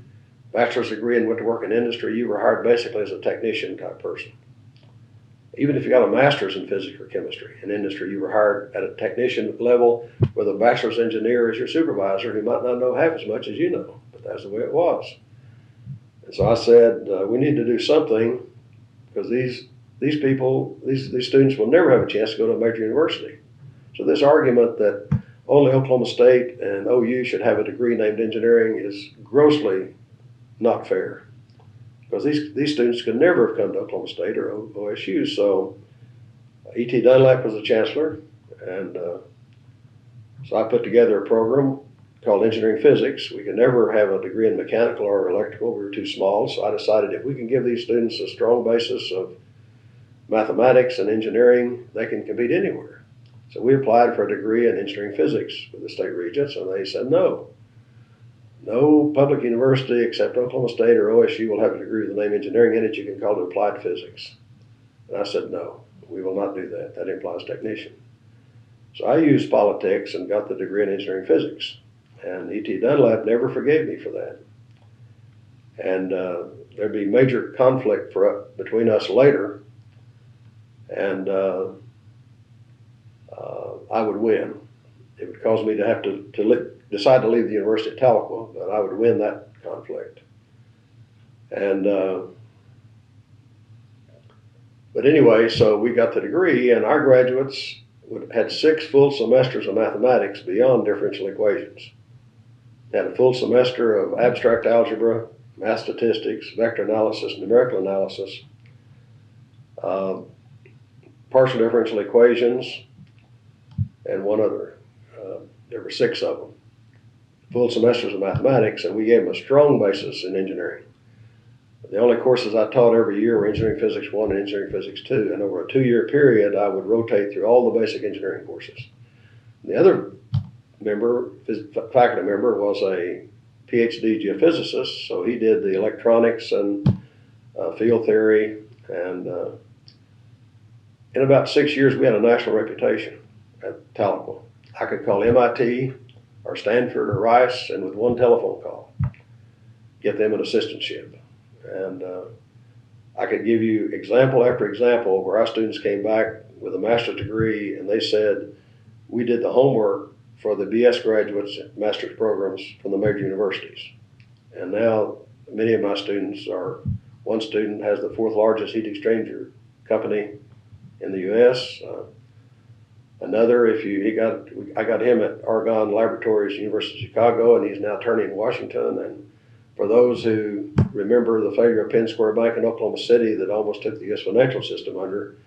bachelor's degree and went to work in industry, you were hired basically as a technician type person. Even if you got a master's in physics or chemistry in industry, you were hired at a technician level with a bachelor's engineer as your supervisor who might not know half as much as you know, but that's the way it was. And so I said, we need to do something because these students will never have a chance to go to a major university. So this argument that only Oklahoma State and OU should have a degree named engineering is grossly not fair. Because these students could never have come to Oklahoma State or OSU. So E.T. Dunlap was the chancellor, and so I put together a program called engineering physics. We could never have a degree in mechanical or electrical. We were too small. So I decided if we can give these students a strong basis of mathematics and engineering, they can compete anywhere. So we applied for a degree in engineering physics with the state regents, and they said no. No public university except Oklahoma State or OSU will have a degree with the name engineering in it. You can call it applied physics. And I said, no, we will not do that. That implies technician. So I used politics and got the degree in engineering physics. And E.T. Dunlap never forgave me for that. And there'd be major conflict between us later. And I would win. It would cause me to have to decide to leave the University of Tahlequah, but I would win that conflict. And but anyway, so we got the degree, and our graduates had 6 full semesters of mathematics beyond differential equations. They had a full semester of abstract algebra, math statistics, vector analysis, numerical analysis, partial differential equations, and one other. There were 6 of them. Full semesters of mathematics, and we gave them a strong basis in engineering. The only courses I taught every year were Engineering Physics 1 and Engineering Physics 2, and over a 2-year period, I would rotate through all the basic engineering courses. The other faculty member was a PhD geophysicist, so he did the electronics and field theory, and in about 6 years, we had a national reputation at Tahlequah. I could call MIT or Stanford or Rice, and with one telephone call, get them an assistantship. And I could give you example after example where our students came back with a master's degree and they said, we did the homework for the BS graduates and master's programs from the major universities. And now many of my students one student has the 4th largest heat exchanger company in the U.S. Another, I got him at Argonne Laboratories, University of Chicago, and he's now attorney in Washington. And for those who remember the failure of Penn Square Bank in Oklahoma City that almost took the U.S. financial system under,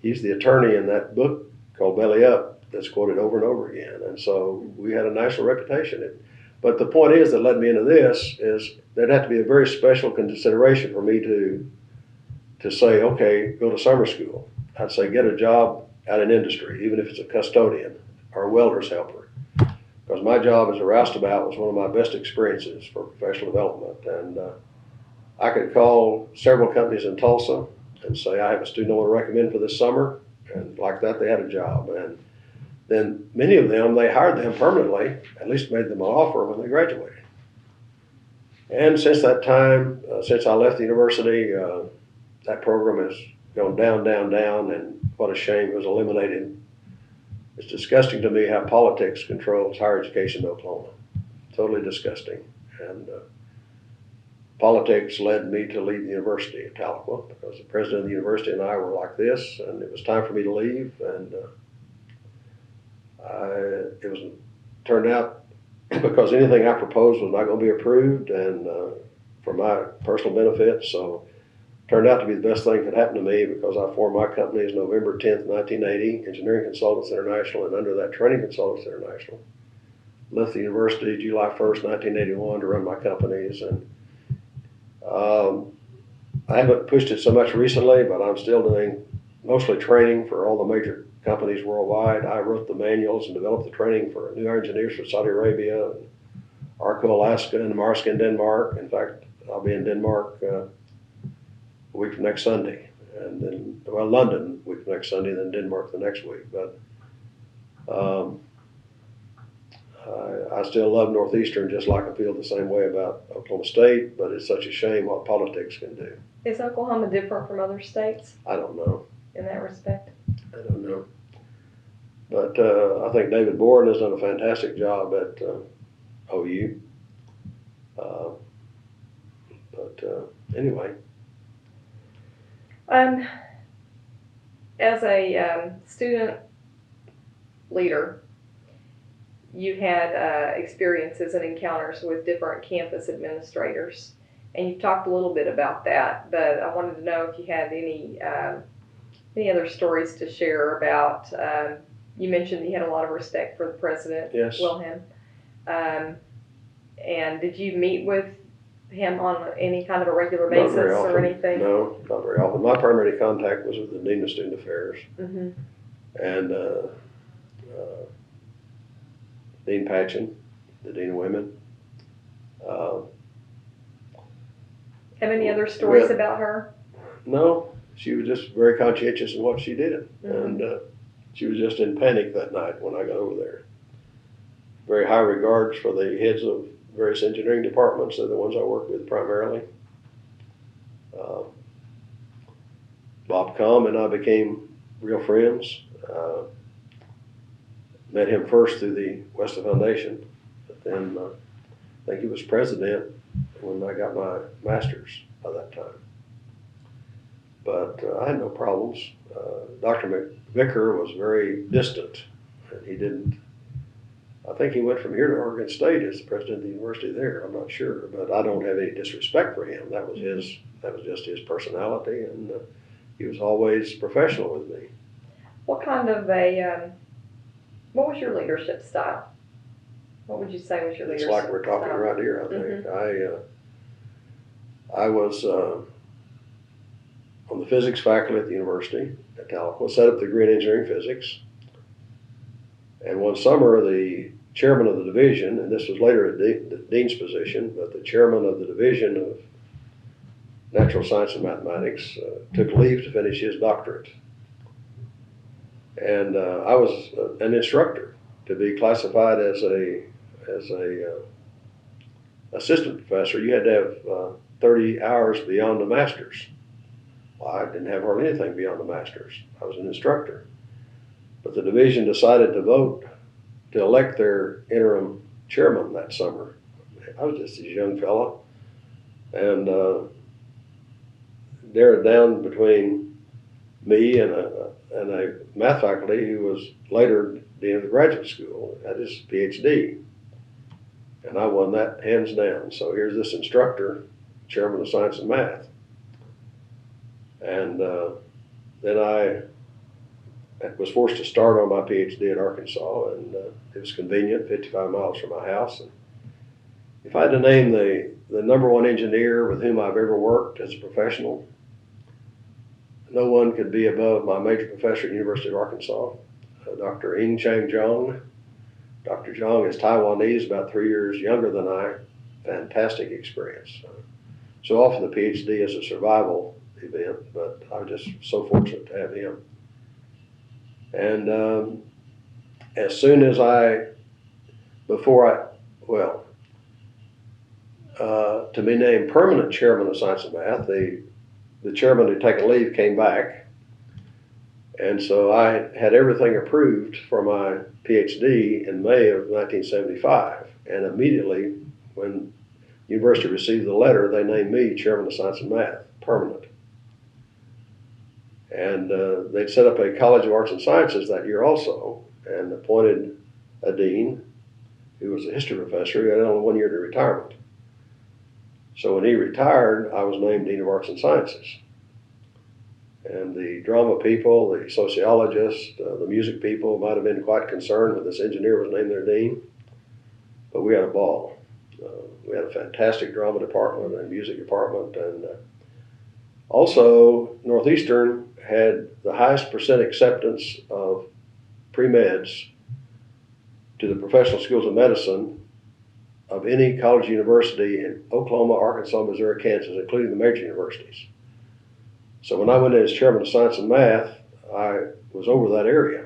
he's the attorney in that book called Belly Up that's quoted over and over again. And so we had a national reputation. But the point is that led me into this is there'd have to be a very special consideration for me to say, okay, go to summer school. I'd say get a job out in industry, even if it's a custodian or a welder's helper. Because my job as a roustabout was one of my best experiences for professional development. And I could call several companies in Tulsa and say, I have a student I want to recommend for this summer. And like that, they had a job. And then many of them, they hired them permanently, at least made them an offer when they graduated. And since that time, since I left the university, that program has gone down, down, down, and what a shame, it was eliminated. It's disgusting to me how politics controls higher education in Oklahoma. Totally disgusting. And politics led me to leave the university at Tahlequah because the president of the university and I were like this, and it was time for me to leave. And it turned out because anything I proposed was not going to be approved, and for my personal benefit. So turned out to be the best thing that happened to me because I formed my company as November 10th, 1980, Engineering Consultants International, and under that Training Consultants International. Left the university July 1st, 1981 to run my companies. And I haven't pushed it so much recently, but I'm still doing mostly training for all the major companies worldwide. I wrote the manuals and developed the training for new engineers for Saudi Arabia, and Arco, Alaska, and Marsk in Denmark. In fact, I'll be in Denmark a week from next Sunday, and then London a week from next Sunday, and then Denmark the next week. But I still love Northeastern, just like I feel the same way about Oklahoma State. But it's such a shame what politics can do. Is Oklahoma different from other states I don't know. in that respect? I don't know. But I think David Boren has done a fantastic job at OU. Anyway. As a student leader, you had experiences and encounters with different campus administrators, and you've talked a little bit about that, but I wanted to know if you had any other stories to share about, you mentioned you had a lot of respect for the president, Yes. Wilhelm, and did you meet with him on any kind of a regular basis Not very often. or anything? No, not very often. My primary contact was with the Dean of Student Affairs, Mm-hmm. and Dean Patchen, the Dean of Women. Have any other stories Well, about her? No, she was just very conscientious in what she did, Mhm. and she was just in panic that night when I got over there. Very high regards for the heads of various engineering departments. They're the ones I work with primarily. Bob Comm and I became real friends. Met him first through the Weston Foundation, but then I think he was president when I got my master's by that time. But I had no problems. Dr. McVicker was very distant, and he didn't. I think he went from here to Oregon State as the president of the university there. I'm not sure, but I don't have any disrespect for him. That was just his personality, and he was always professional with me. What kind of what was your leadership style? What would you say was your It's leadership like we're talking style? right here, I think. I was on the physics faculty at the university at Tahlequah, set up the degree in engineering physics. And one summer, the chairman of the division, and this was later the dean's position, but the chairman of the division of natural science and mathematics took leave to finish his doctorate. And I was an instructor to be classified as a assistant professor. You had to have 30 hours beyond the master's. Well, I didn't have hardly anything beyond the master's. I was an instructor. But the division decided to vote to elect their interim chairman that summer. I was just a young fella, and narrowed down between me and a math faculty who was later dean of the graduate school, had his PhD. And I won that hands down. So here's this instructor, chairman of science and math. And then I was forced to start on my PhD in Arkansas, and it was convenient, 55 miles from my house. And if I had to name the number one engineer with whom I've ever worked as a professional, no one could be above my major professor at the University of Arkansas, Dr. Ing Chang Jong. Dr. Jong is Taiwanese, about 3 years younger than I. Fantastic experience. So often the PhD is a survival event, but I was just so fortunate to have him. And as soon as to be named permanent chairman of science and math, the chairman who'd taken leave came back. And so I had everything approved for my PhD in May of 1975. And immediately, when the university received the letter, they named me chairman of science and math, permanent. And they'd set up a College of Arts and Sciences that year also, and appointed a dean who was a history professor who had only 1 year to retirement. So when he retired, I was named dean of arts and sciences. And the drama people, the sociologists, the music people might have been quite concerned when this engineer was named their dean, but we had a ball. We had a fantastic drama department and music department, and also Northeastern had the highest percent acceptance of pre-meds to the professional schools of medicine of any college university in Oklahoma, Arkansas, Missouri, Kansas, including the major universities. So when I went in as chairman of science and math, I was over that area.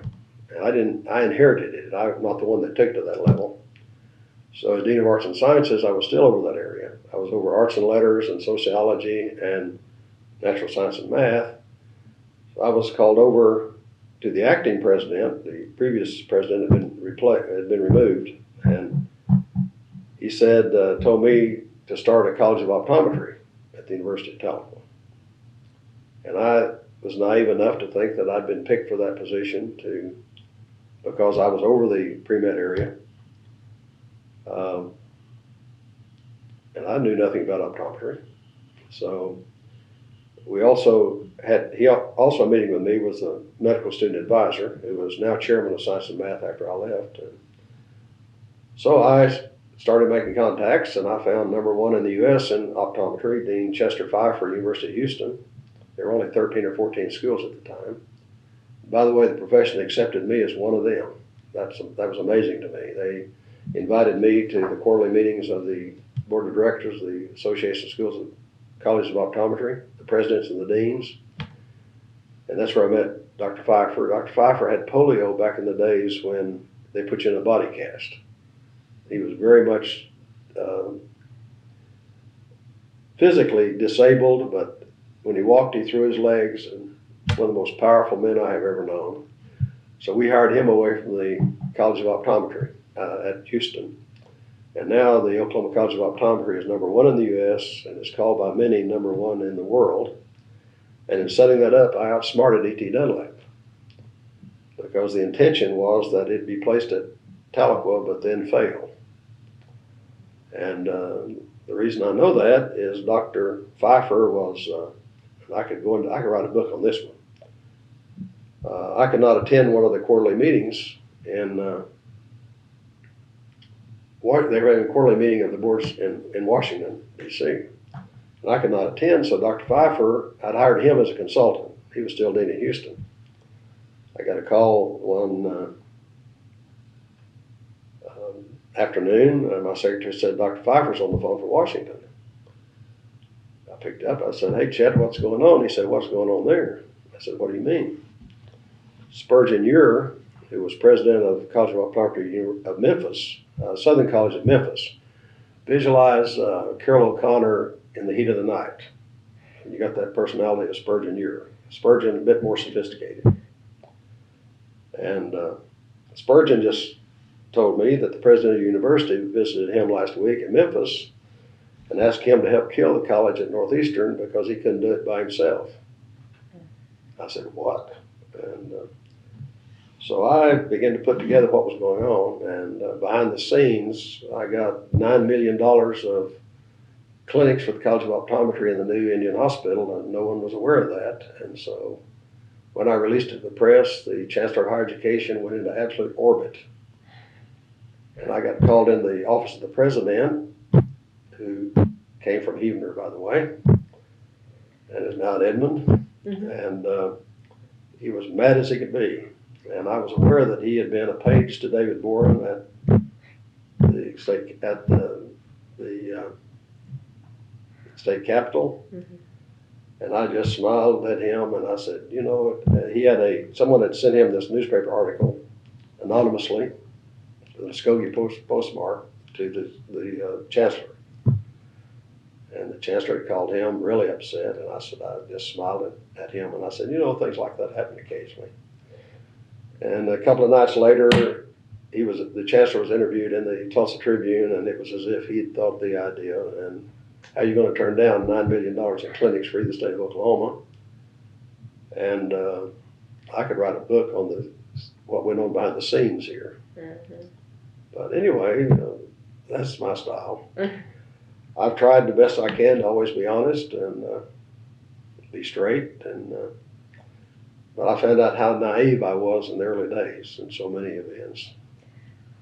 And I inherited it. I'm not the one that took it to that level. So as dean of arts and sciences, I was still over that area. I was over arts and letters and sociology and natural science and math. So I was called over to the acting president. The previous president had been removed. And he told me to start a college of optometry at the University of Tahlequah. And I was naive enough to think that I'd been picked for that position because I was over the pre-med area. And I knew nothing about optometry. So he also a meeting with me was the medical student advisor, who was now chairman of science and math after I left. And so I started making contacts, and I found number one in the U.S. in optometry, Dean Chester Pfeiffer, University of Houston. There were only 13 or 14 schools at the time. By the way, the profession accepted me as one of them. That was amazing to me. They invited me to the quarterly meetings of the board of directors of the Association of Schools and Colleges of Optometry, the presidents and the deans. And that's where I met Dr. Pfeiffer. Dr. Pfeiffer had polio back in the days when they put you in a body cast. He was very much physically disabled, but when he walked, he threw his legs, and one of the most powerful men I have ever known. So we hired him away from the College of Optometry at Houston. And now the Oklahoma College of Optometry is number one in the U.S. and is called by many number one in the world. And in setting that up, I outsmarted E.T. Dunlap, because the intention was that it be placed at Tahlequah but then fail. And the reason I know that is Dr. Pfeiffer was, I could write a book on this one. I could not attend one of the quarterly meetings they were having a quarterly meeting of the boards in Washington, D.C. And I could not attend, so Dr. Pfeiffer, I'd hired him as a consultant. He was still dean in Houston. I got a call one afternoon, and my secretary said, Dr. Pfeiffer's on the phone from Washington. I picked up, I said, hey, Chet, what's going on? He said, what's going on there? I said, what do you mean? Spurgeon Ure, who was president of the College of Optometry of Memphis, Southern College at Memphis, visualize Carol O'Connor in the heat of the night. And you got that personality of Spurgeon Ure. Spurgeon a bit more sophisticated. And Spurgeon just told me that the president of the university visited him last week in Memphis and asked him to help kill the college at Northeastern because he couldn't do it by himself. I said, what? And so I began to put together what was going on, and behind the scenes, I got $9 million of clinics for the College of Optometry in the new Indian Hospital, and no one was aware of that. And so when I released it to the press, the Chancellor of Higher Education went into absolute orbit. And I got called in the office of the president, who came from Huebner, by the way, and is now at Edmond. Mm-hmm. And he was mad as he could be. And I was aware that he had been a page to David Boren at the state capitol. Mm-hmm. And I just smiled at him, and I said, you know, someone had sent him this newspaper article anonymously with a Muskogee postmark to the chancellor. And the chancellor had called him really upset, and I just smiled at him, and I said, you know, things like that happen occasionally. And a couple of nights later, the chancellor was interviewed in the Tulsa Tribune, and it was as if he had thought the idea, and how are you going to turn down $9 million in clinics for the state of Oklahoma? And I could write a book on what went on behind the scenes here. Mm-hmm. But anyway, that's my style. I've tried the best I can to always be honest and be straight. But I found out how naive I was in the early days in so many events.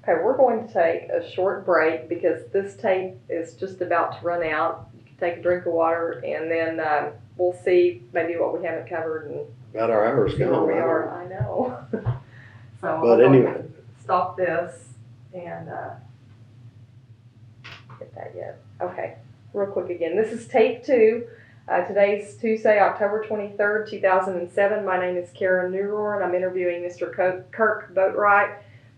Okay, we're going to take a short break because this tape is just about to run out. You can take a drink of water, and then we'll see maybe what we haven't covered and about our hours see where gone. we are. I know. So But anyway, stop this and get that yet. Okay, real quick again. This is tape 2. Today's Tuesday, October 23rd, 2007. My name is Karen Neurohr, and I'm interviewing Mr. Kirk Boatright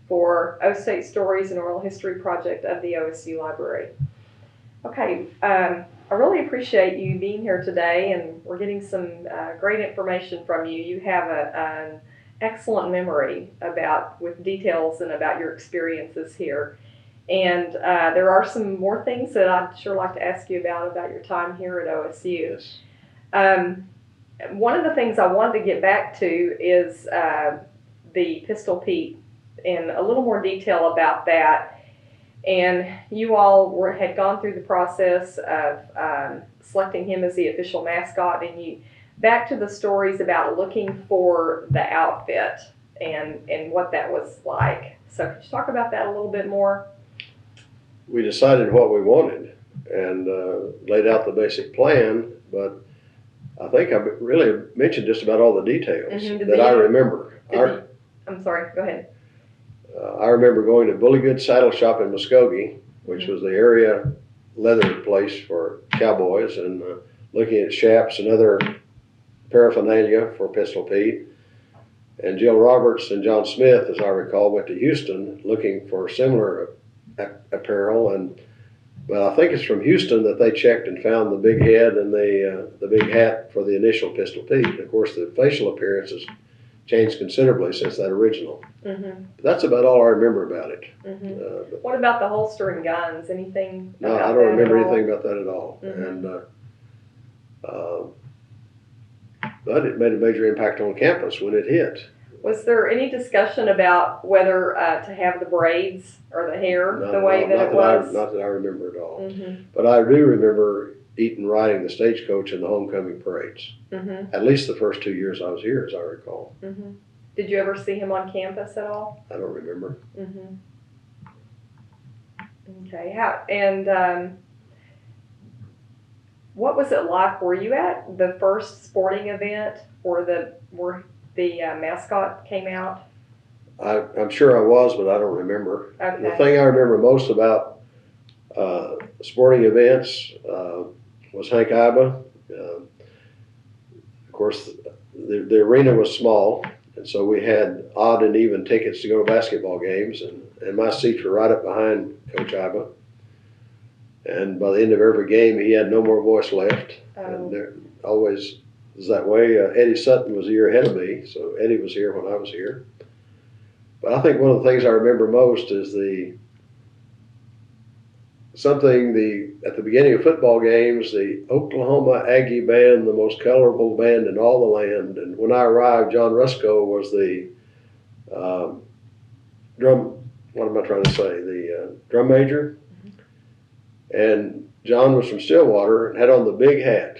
for O State Stories and Oral History Project of the OSU Library. Okay, I really appreciate you being here today, and we're getting some great information from you. You have an excellent memory with details and about your experiences here. And there are some more things that I'd sure like to ask you about your time here at OSU. yes. One of the things I wanted to get back to is the Pistol Pete in a little more detail about that. And you all had gone through the process of selecting him as the official mascot, and back to the stories about looking for the outfit and what that was like. So could you talk about that a little bit more? We decided what we wanted and laid out the basic plan, but I think I really mentioned just about all the details that I remember. I'm sorry, go ahead. I remember going to Bully Good Saddle Shop in Muskogee, which was the area leather place for cowboys, and looking at chaps and other paraphernalia for Pistol Pete. And Jill Roberts and John Smith, as I recall, went to Houston looking for similar apparel, but I think it's from Houston that they checked and found the big head and the big hat for the initial Pistol Pete. And of course, the facial appearance has changed considerably since that original. Mm-hmm. But that's about all I remember about it. Mm-hmm. What about the holster and guns? Anything? No, I don't remember anything about that at all. Mm-hmm. But it made a major impact on campus when it hit. Was there any discussion about whether to have the braids or the hair the way that it was? Not that I remember at all. Mm-hmm. But I do remember Eaton riding the stagecoach in the homecoming parades. Mm-hmm. At least the first 2 years I was here, as I recall. Mm-hmm. Did you ever see him on campus at all? I don't remember. Mm-hmm. Okay. What was it like? Were you at the first sporting event where the mascot came out? I'm sure I was, but I don't remember. Okay. The thing I remember most about sporting events was Hank Iba. Of course, the arena was small, and so we had odd and even tickets to go to basketball games, and my seats were right up behind Coach Iba. And by the end of every game, he had no more voice left. Oh. And there always was that way. Eddie Sutton was a year ahead of me, so Eddie was here when I was here. But I think one of the things I remember most is the something, at the beginning of football games, the Oklahoma Aggie band, the most colorful band in all the land. And when I arrived, John Rusko was the drum major. And John was from Stillwater and had on the big hat.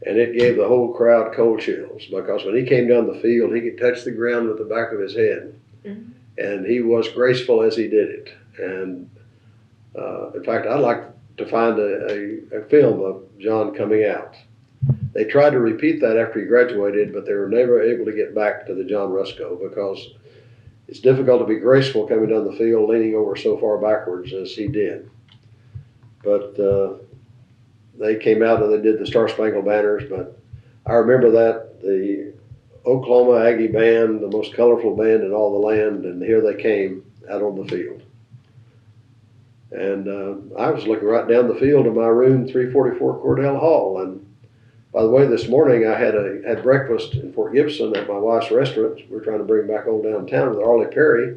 And it gave the whole crowd cold chills because when he came down the field, he could touch the ground with the back of his head. Mm-hmm. And he was graceful as he did it. And in fact, I'd like to find a film of John coming out. They tried to repeat that after he graduated, but they were never able to get back to the John Rusko because it's difficult to be graceful coming down the field, leaning over so far backwards as he did. But they came out and they did the Star Spangled Banners, but I remember that, the Oklahoma Aggie band, the most colorful band in all the land, and here they came out on the field. And I was looking right down the field in my room, 344 Cordell Hall. And by the way, this morning I had breakfast in Fort Gibson at my wife's restaurant. We're trying to bring back old downtown with Arlie Perry.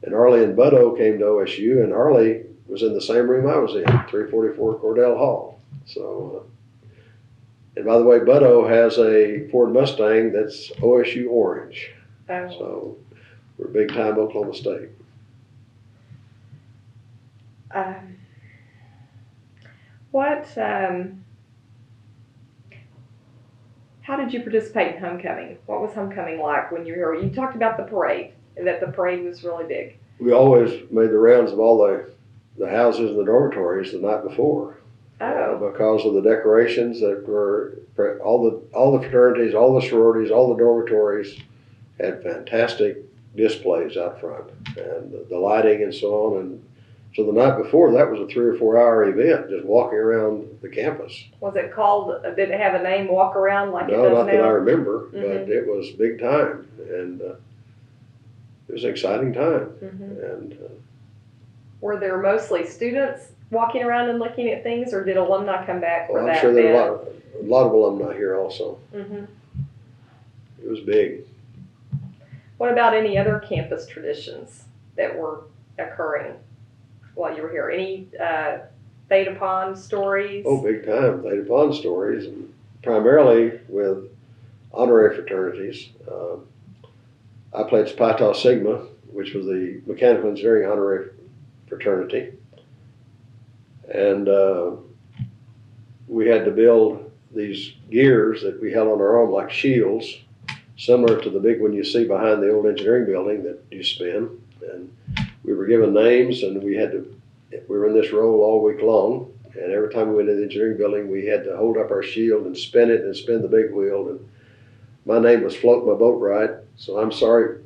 And Arlie and Butto came to OSU, and Arlie was in the same room I was in, 344 Cordell Hall. So, and by the way, Butto has a Ford Mustang that's OSU orange. Oh. So we're big time Oklahoma State. How did you participate in homecoming? What was homecoming like when you were here? You talked about the parade, and that the parade was really big. We always made the rounds of all the houses and the dormitories the night before. Because of the decorations that were, all the fraternities, all the sororities, all the dormitories had fantastic displays out front, and the lighting and so on. And so the night before, that was a 3 or 4 hour event, just walking around the campus. Was it called, did it have a name, walk around like it does now? No, not that I remember, mm-hmm. But it was big time, and it was an exciting time. Mm-hmm. And were there mostly students walking around and looking at things, or did alumni come back for that? I'm sure there were a lot of alumni here also. Mm-hmm. It was big. What about any other campus traditions that were occurring while you were here? Any Theta Pond stories? Oh, big time Theta Pond stories, and primarily with honorary fraternities. I played Pi Tau Sigma, which was the mechanical engineering honorary fraternity, and we had to build these gears that we held on our arm like shields, similar to the big one you see behind the old engineering building that you spin. And we were given names, and we were in this role all week long. And every time we went to the engineering building, we had to hold up our shield and spin it and spin the big wheel. And my name was Float My Boat Right. So I'm sorry,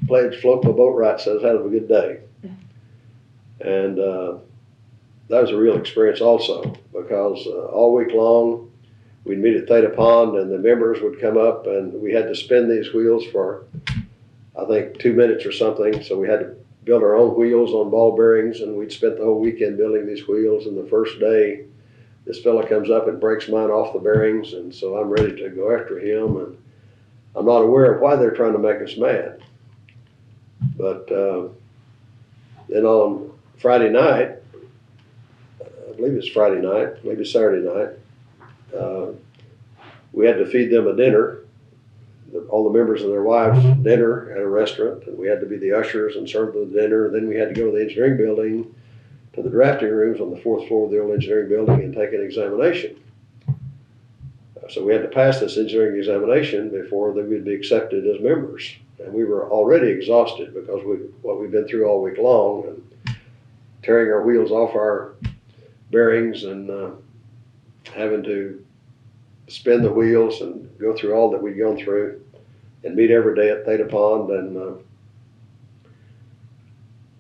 pledge, Float My Boat Right says have a good day. And that was a real experience also, because all week long we'd meet at Theta Pond, and the members would come up, and we had to spin these wheels for, I think, 2 minutes or something. So we had to build our own wheels on ball bearings, and we'd spent the whole weekend building these wheels. And the first day, this fella comes up and breaks mine off the bearings, and so I'm ready to go after him, and I'm not aware of why they're trying to make us mad. But then on Friday night, I believe it's Friday night, maybe Saturday night, we had to feed them a dinner, all the members and their wives dinner at a restaurant, and we had to be the ushers and serve the dinner. Then we had to go to the engineering building, to the drafting rooms on the 4th floor of the old engineering building, and take an examination. So we had to pass this engineering examination before they would be accepted as members. And we were already exhausted because what we've been through all week long, and tearing our wheels off our bearings, and having to spin the wheels and go through all that we'd gone through, and meet every day at Theta Pond. And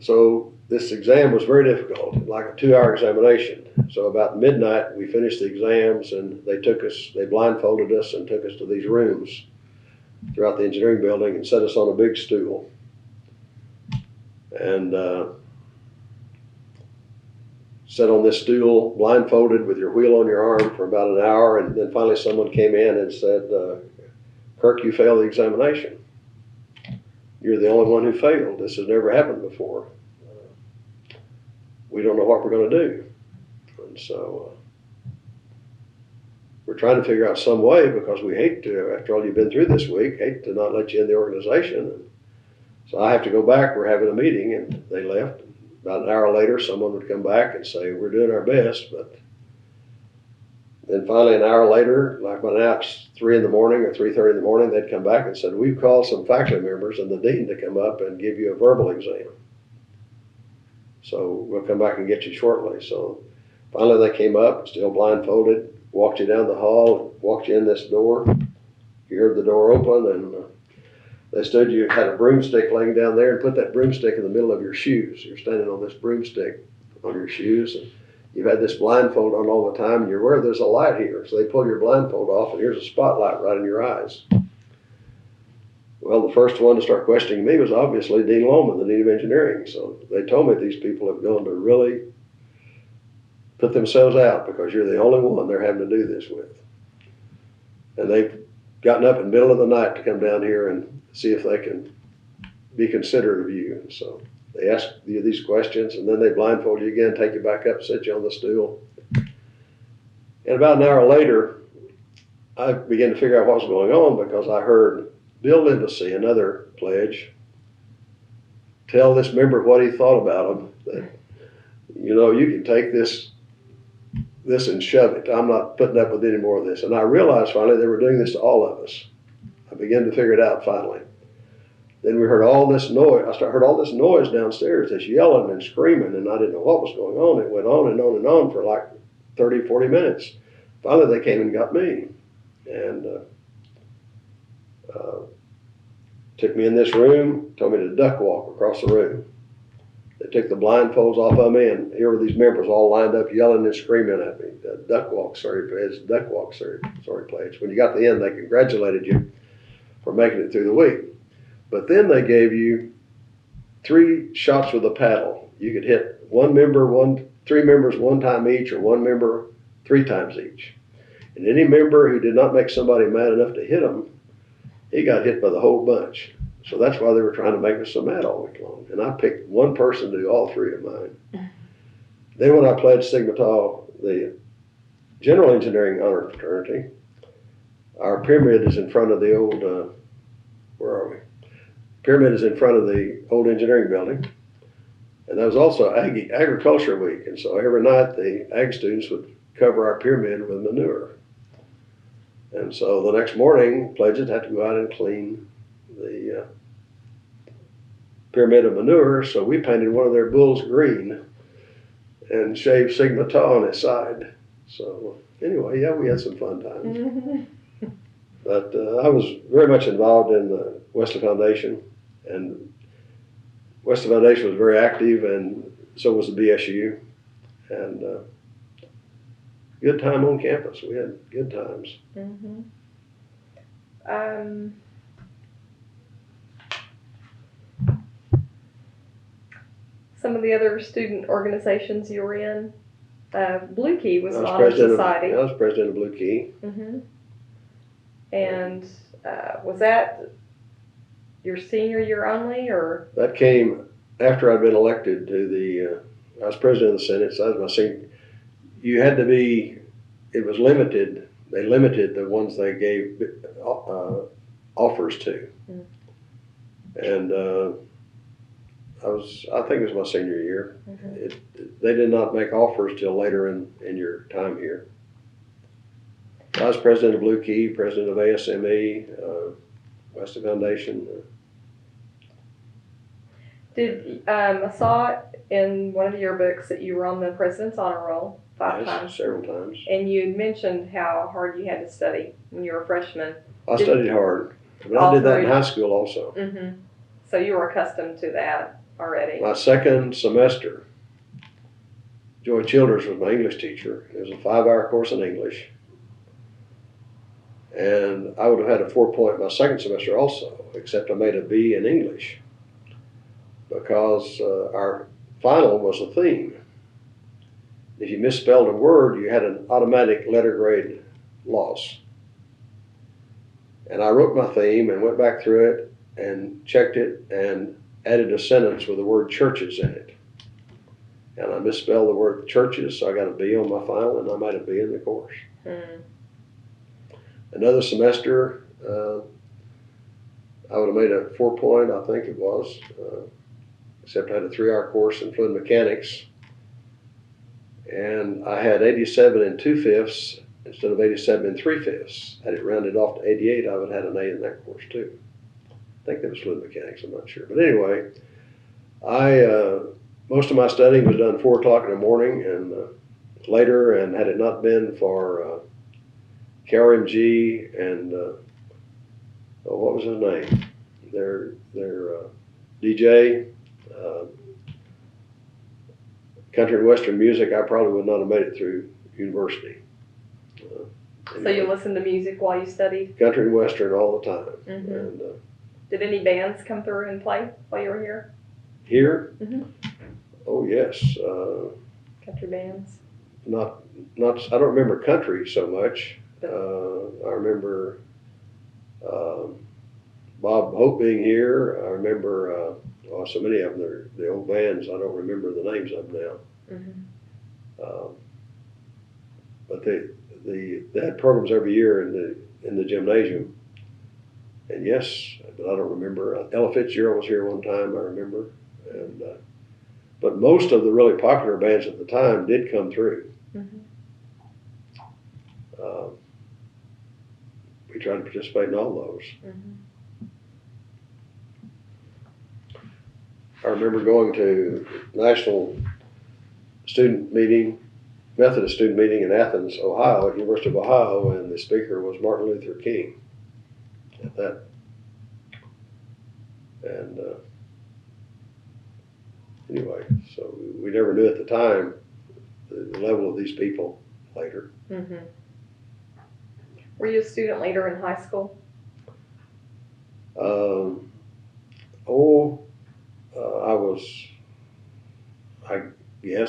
so this exam was very difficult, like a 2-hour examination. So about midnight we finished the exams, and they blindfolded us and took us to these rooms throughout the engineering building and set us on a big stool. And sat on this stool blindfolded with your wheel on your arm for about an hour, and then finally someone came in and said, Kirk, you failed the examination. You're the only one who failed. This has never happened before. we don't know what we're going to do. And so we're trying to figure out some way, because we hate to, after all you've been through this week, hate to not let you in the organization. And so I have to go back. We're having a meeting, and they left. About an hour later, someone would come back and say, we're doing our best. But then finally, an hour later, like by now it's 3 in the morning or 3:30 in the morning, they'd come back and said, we've called some faculty members and the dean to come up and give you a verbal exam. So we'll come back and get you shortly. So finally they came up, still blindfolded, walked you down the hall, walked you in this door. You heard the door open, and they stood, you had a broomstick laying down there, and put that broomstick in the middle of your shoes. You're standing on this broomstick on your shoes, and you've had this blindfold on all the time, and you're aware there's a light here. So they pull your blindfold off, and here's a spotlight right in your eyes. Well, the first one to start questioning me was obviously Dean Lohman, the Dean of Engineering. So they told me these people have gone to really put themselves out, because you're the only one they're having to do this with. And they've gotten up in the middle of the night to come down here and see if they can be considerate of you. And so they ask you these questions, and then they blindfold you again, take you back up, sit you on the stool. And about an hour later, I began to figure out what was going on, because I heard Bill Livesey, another pledge, tell this member what he thought about him. That, you know, you can take this and shove it. I'm not putting up with any more of this. And I realized finally they were doing this to all of us. I began to figure it out finally. Then we heard all this noise. I heard all this noise downstairs, this yelling and screaming, and I didn't know what was going on. It went on and on and on for like 30, 40 minutes. Finally, they came and got me, and took me in this room, told me to duck walk across the room. They took the blindfolds off of me, and here were these members all lined up yelling and screaming at me. Duck walk, sorry, pledge, duck walk, sorry, pledge. When you got to the end, they congratulated you for making it through the week. But then they gave you 3 shots with a paddle. You could hit 3 members 1 time each, or 1 member 3 times each. And any member who did not make somebody mad enough to hit them, he got hit by the whole bunch. So that's why they were trying to make us so mad all week long. And I picked one person to do all 3 of mine. Then when I pledged Sigma Tau, the General Engineering Honor Fraternity, our pyramid is in front of the old, where are we? Pyramid is in front of the old engineering building. And that was also Agriculture Week. And so every night the ag students would cover our pyramid with manure. And so the next morning, pledges had to go out and clean the pyramid of manure. So we painted one of their bulls green and shaved Sigma Tau on its side. So anyway, yeah, we had some fun times. But I was very much involved in the Wesley Foundation, and Wesley Foundation was very active, and so was the BSU. And good time on campus. We had good times. Mm-hmm. Some of the other student organizations you were in, Blue Key was an honor society. I was president of Blue Key. Mm-hmm. And was that your senior year only, or? That came after I'd been elected to the, I was president of the Senate, so that was my senior. You had to be, it was limited. They limited the ones they gave offers to. Mm. And I think it was my senior year. Mm-hmm. They did not make offers till later in your time here. I was president of Blue Key, president of ASME, Wesley Foundation. I saw in one of the yearbooks that you were on the President's Honor Roll 5 times. Several times. And you had mentioned how hard you had to study when you were a freshman. I studied hard. But I did that in high school also. Mm-hmm. So you were accustomed to that already. My second semester, Joy Childers was my English teacher. It was a 5-hour course in English. And I would have had a 4 my second semester also, except I made a B in English, because our final was a theme. If you misspelled a word, you had an automatic letter grade loss. And I wrote my theme and went back through it and checked it and added a sentence with the word churches in it. and I misspelled the word churches, so I got a B on my final, and I made a B in the course. Another semester, I would have made a 4-point, I think it was, except I had a 3-hour course in fluid mechanics, and I had 87 2/5 instead of 87 3/5. Had it rounded off to 88, I would have had an A in that course too. I think that was fluid mechanics, I'm not sure. But anyway, most of my studying was done 4 o'clock in the morning and later, and had it not been for KRMG and what was his name? Their DJ, country and western music, I probably would not have made it through university. So you listened to music while you studied? Country and western all the time. Mm-hmm. And, did any bands come through and play while you were here? Here? Mm-hmm. Oh yes. Country bands? Not. I don't remember country so much. I remember Bob Hope being here. I remember so many of them. They're the old bands. I don't remember the names of them now. Mm-hmm. But they had programs every year in the gymnasium. And yes, but I don't remember. Ella Fitzgerald was here one time, I remember. And but most of the really popular bands at the time did come through. Mm-hmm. We tried to participate in all those. Mm-hmm. I remember going to National Student Meeting, Methodist Student Meeting in Athens, Ohio, at University of Ohio, and the speaker was Martin Luther King at that. And anyway, so we never knew at the time the level of these people later. Mm-hmm. Were you a student leader in high school?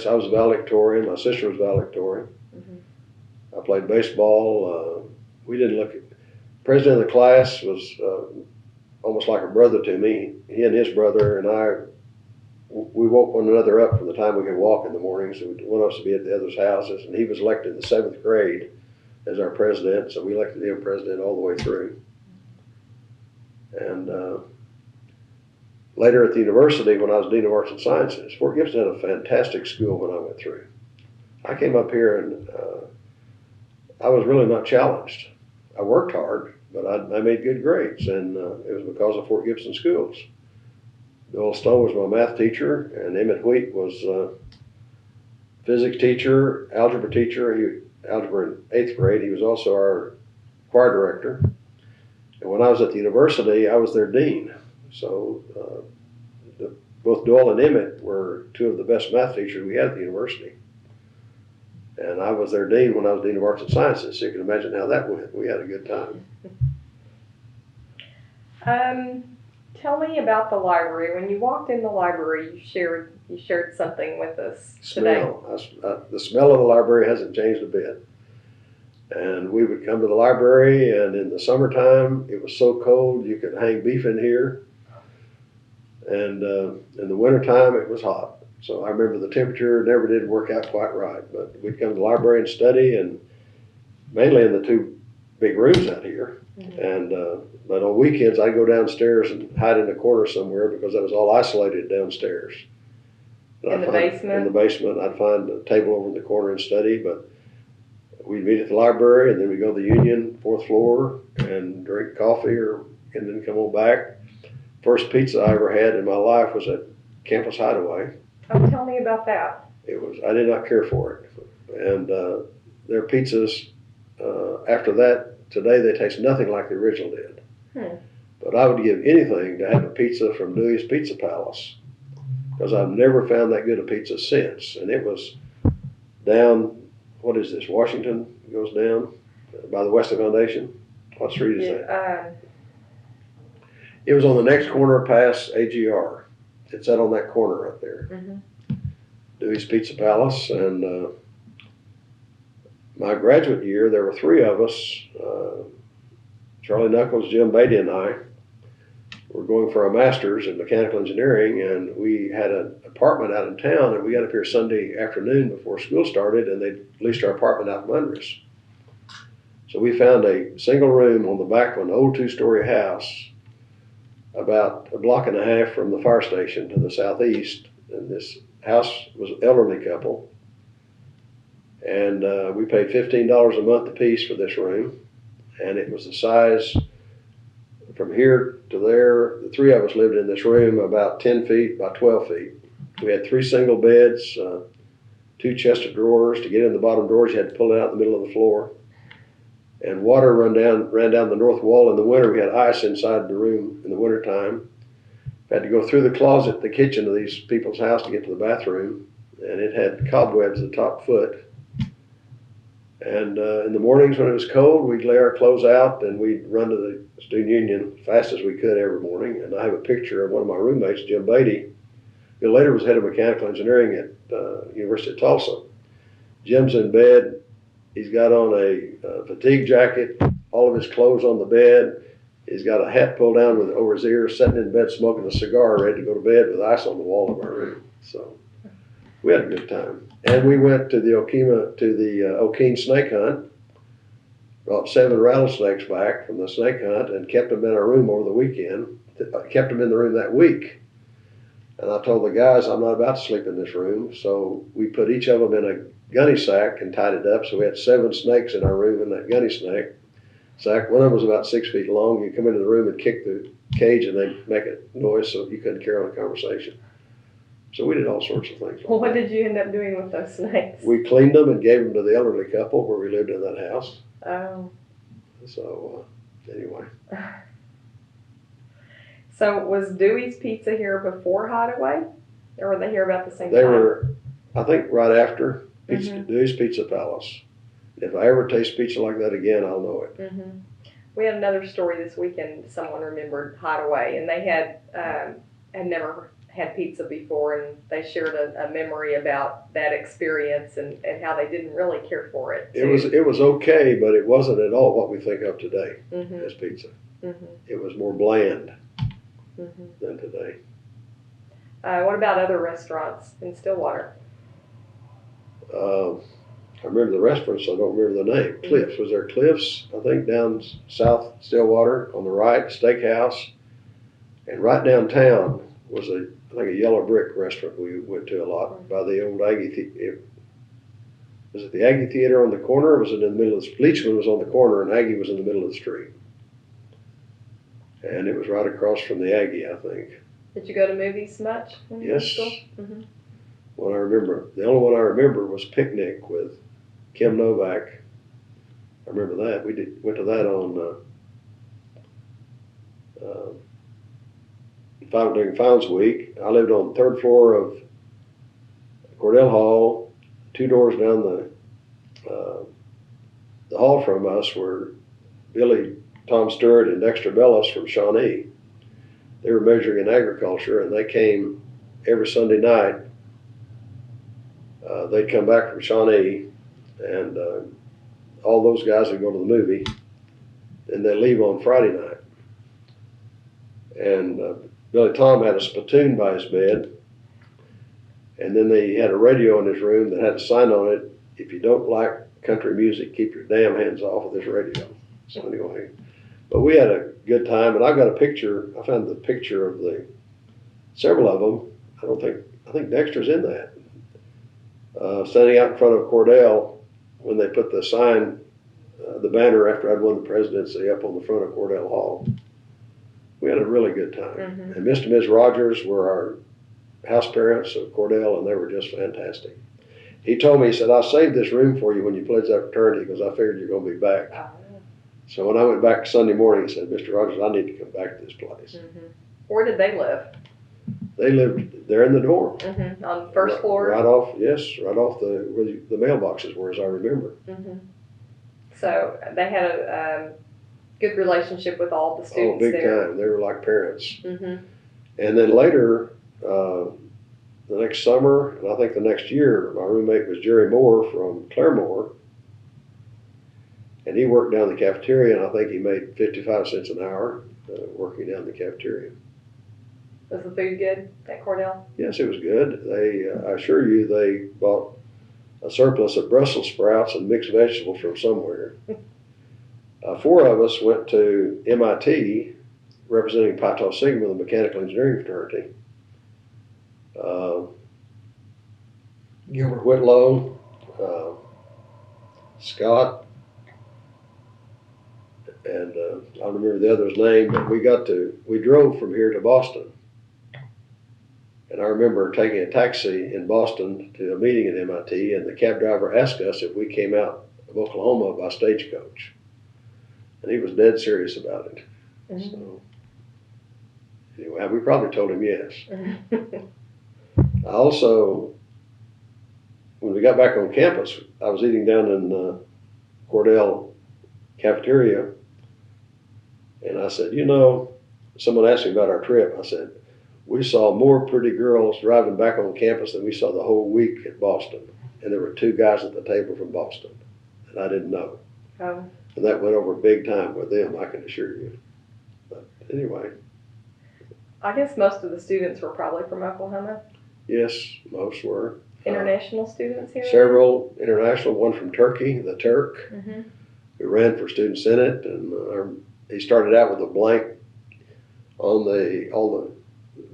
I was valedictorian. My sister was valedictorian. Mm-hmm. I played baseball. We didn't look at, president of the class was almost like a brother to me. He and his brother and I, we woke one another up from the time we could walk in the mornings. So one of us would be at the other's houses, and he was elected in the 7th grade as our president, so we elected him president all the way through. And later at the university, when I was Dean of Arts and Sciences, Fort Gibson had a fantastic school when I went through. I came up here and I was really not challenged. I worked hard, but I made good grades, and it was because of Fort Gibson schools. Bill Stone was my math teacher, and Emmett Wheat was physics teacher, algebra teacher. Algebra in 8th grade. He was also our choir director. And when I was at the university, I was their dean. So both Doyle and Emmett were 2 of the best math teachers we had at the university. And I was their dean when I was Dean of Arts and Sciences. So you can imagine how that went. We had a good time. Tell me about the library. When you walked in the library, you shared something with us today. The smell of the library hasn't changed a bit. And we would come to the library, and in the summertime, it was so cold you could hang beef in here. And in the wintertime, it was hot. So I remember the temperature never did work out quite right. But we'd come to the library and study, and mainly in the 2 big rooms out here. Mm-hmm. And but on weekends, I'd go downstairs and hide in a corner somewhere because I was all isolated downstairs. In the basement? In the basement. I'd find a table over in the corner and study, but we'd meet at the library, and then we'd go to the Union, 4th floor, and drink coffee and then come on back. First pizza I ever had in my life was at Campus Hideaway. Oh, tell me about that. I did not care for it. And their pizzas, after that, today they taste nothing like the original did. But I would give anything to have a pizza from Dewey's Pizza Palace, because I've never found that good a pizza since. And it was down, what is this, Washington goes down by the Wesley Foundation? What street is that? It was on the next corner past AGR. It sat on that corner right there. Mm-hmm. Dewey's Pizza Palace. And my graduate year, there were 3 of us, Charlie Knuckles, Jim Beatty, and I. were going for our master's in mechanical engineering, and we had an apartment out in town, and we got up here Sunday afternoon before school started, and they leased our apartment out from under us. So we found a single room on the back of an old 2-story house about a block and a half from the fire station to the southeast, and this house was an elderly couple, and we paid $15 a month apiece for this room, and it was the size from here to there. The 3 of us lived in this room about 10 feet by 12 feet. We had 3 single beds, 2 chest of drawers. To get in the bottom drawers, you had to pull it out in the middle of the floor. And water ran down the north wall in the winter. We had ice inside the room in the wintertime. Had to go through the closet, the kitchen of these people's house to get to the bathroom. And it had cobwebs at the top foot. And in the mornings when it was cold, we'd lay our clothes out and we'd run to the student union as fast as we could every morning. And I have a picture of one of my roommates, Jim Beatty, who later was head of mechanical engineering at University of Tulsa. Jim's in bed. He's got on a fatigue jacket, all of his clothes on the bed. He's got a hat pulled down over his ears, sitting in bed smoking a cigar, ready to go to bed with ice on the wall of our room. So we had a good time. And we went to the Okeen snake hunt, brought 7 rattlesnakes back from the snake hunt and kept them in our room over the weekend, kept them in the room that week. And I told the guys, I'm not about to sleep in this room. So we put each of them in a gunny sack and tied it up. So we had 7 snakes in our room in that gunny sack. One of them was about 6 feet long. You come into the room and kick the cage and they'd make a noise so you couldn't carry on a conversation. So we did all sorts of things. Well, what did you end up doing with those snakes? We cleaned them and gave them to the elderly couple where we lived in that house. Oh. So anyway. So was Dewey's Pizza here before Hideaway? Or were they here about the same time? They were, I think, right after Dewey's Pizza Palace. If I ever taste pizza like that again, I'll know it. Mm-hmm. We had another story this weekend. Someone remembered Hideaway, and they had never had pizza before, and they shared a memory about that experience and how they didn't really care for it. It was okay, but it wasn't at all what we think of today as pizza. Mm-hmm. It was more bland than today. What about other restaurants in Stillwater? I remember the restaurants, I don't remember the name. Cliffs, was there Cliffs? I think down south Stillwater on the right, steakhouse. And right downtown was I think a yellow brick restaurant we went to a lot by the old Aggie Theater. Was it the Aggie Theater on the corner, or was it in the middle of the Leachman was on the corner and Aggie was in the middle of the street? And it was right across from the Aggie, I think. Did you go to movies much when you were in Yes. school? Mm-hmm. One I remember, the only one I remember was Picnic with Kim Novak. I remember that. We went to that on during Finals Week. I lived on the 3rd floor of Cordell Hall. 2 doors down the hall from us were Billy, Tom Stewart, and Dexter Bellis from Shawnee. They were majoring in agriculture, and they came every Sunday night. They'd come back from Shawnee, and all those guys would go to the movie, and they'd leave on Friday night. And Billy Tom had a spittoon by his bed, and then he had a radio in his room that had a sign on it, "If you don't like country music, keep your damn hands off of this radio." So anyway, but we had a good time, and I've got a picture. I found the picture of several of them. I think Dexter's in that. Standing out in front of Cordell when they put the sign, the banner after I'd won the presidency up on the front of Cordell Hall. We had a really good time. Mm-hmm. And Mr. and Ms. Rogers were our house parents of Cordell, and they were just fantastic. He told me, he said, "I saved this room for you when you pledged that fraternity because I figured you're going to be back." Oh. So when I went back Sunday morning, he said, "Mr. Rogers, I need to come back to this place." Mm-hmm. Where did they live? They lived there in the dorm. Mm-hmm. On the first floor? Right off where the mailboxes were, as I remember. Mm-hmm. So they had a good relationship with all the students big there. time. They were like parents. Mm-hmm. And then later, the next summer, and I think the next year, my roommate was Jerry Moore from Claremore. And he worked down the cafeteria, and I think he made 55 cents an hour. working down in the cafeteria. Was the food good at Cordell? Yes, it was good. I assure you, they bought a surplus of Brussels sprouts and mixed vegetables from somewhere. 4 of us went to MIT representing Pi Tau Sigma, the mechanical engineering fraternity. Gilbert Whitlow, Scott, and I don't remember the other's name, but we drove from here to Boston. And I remember taking a taxi in Boston to a meeting at MIT, and the cab driver asked us if we came out of Oklahoma by stagecoach. And he was dead serious about it. Mm-hmm. So, anyway, we probably told him yes. I also, when we got back on campus, I was eating down in the Cordell cafeteria, and I said, someone asked me about our trip. I said, we saw more pretty girls driving back on campus than we saw the whole week at Boston. And there were 2 guys at the table from Boston, and I didn't know. Oh. And that went over big time with them, I can assure you. But anyway. I guess most of the students were probably from Oklahoma. Yes, most were. International students here? Several international, one from Turkey, the Turk, mm-hmm. who ran for student senate, and he started out with a blank on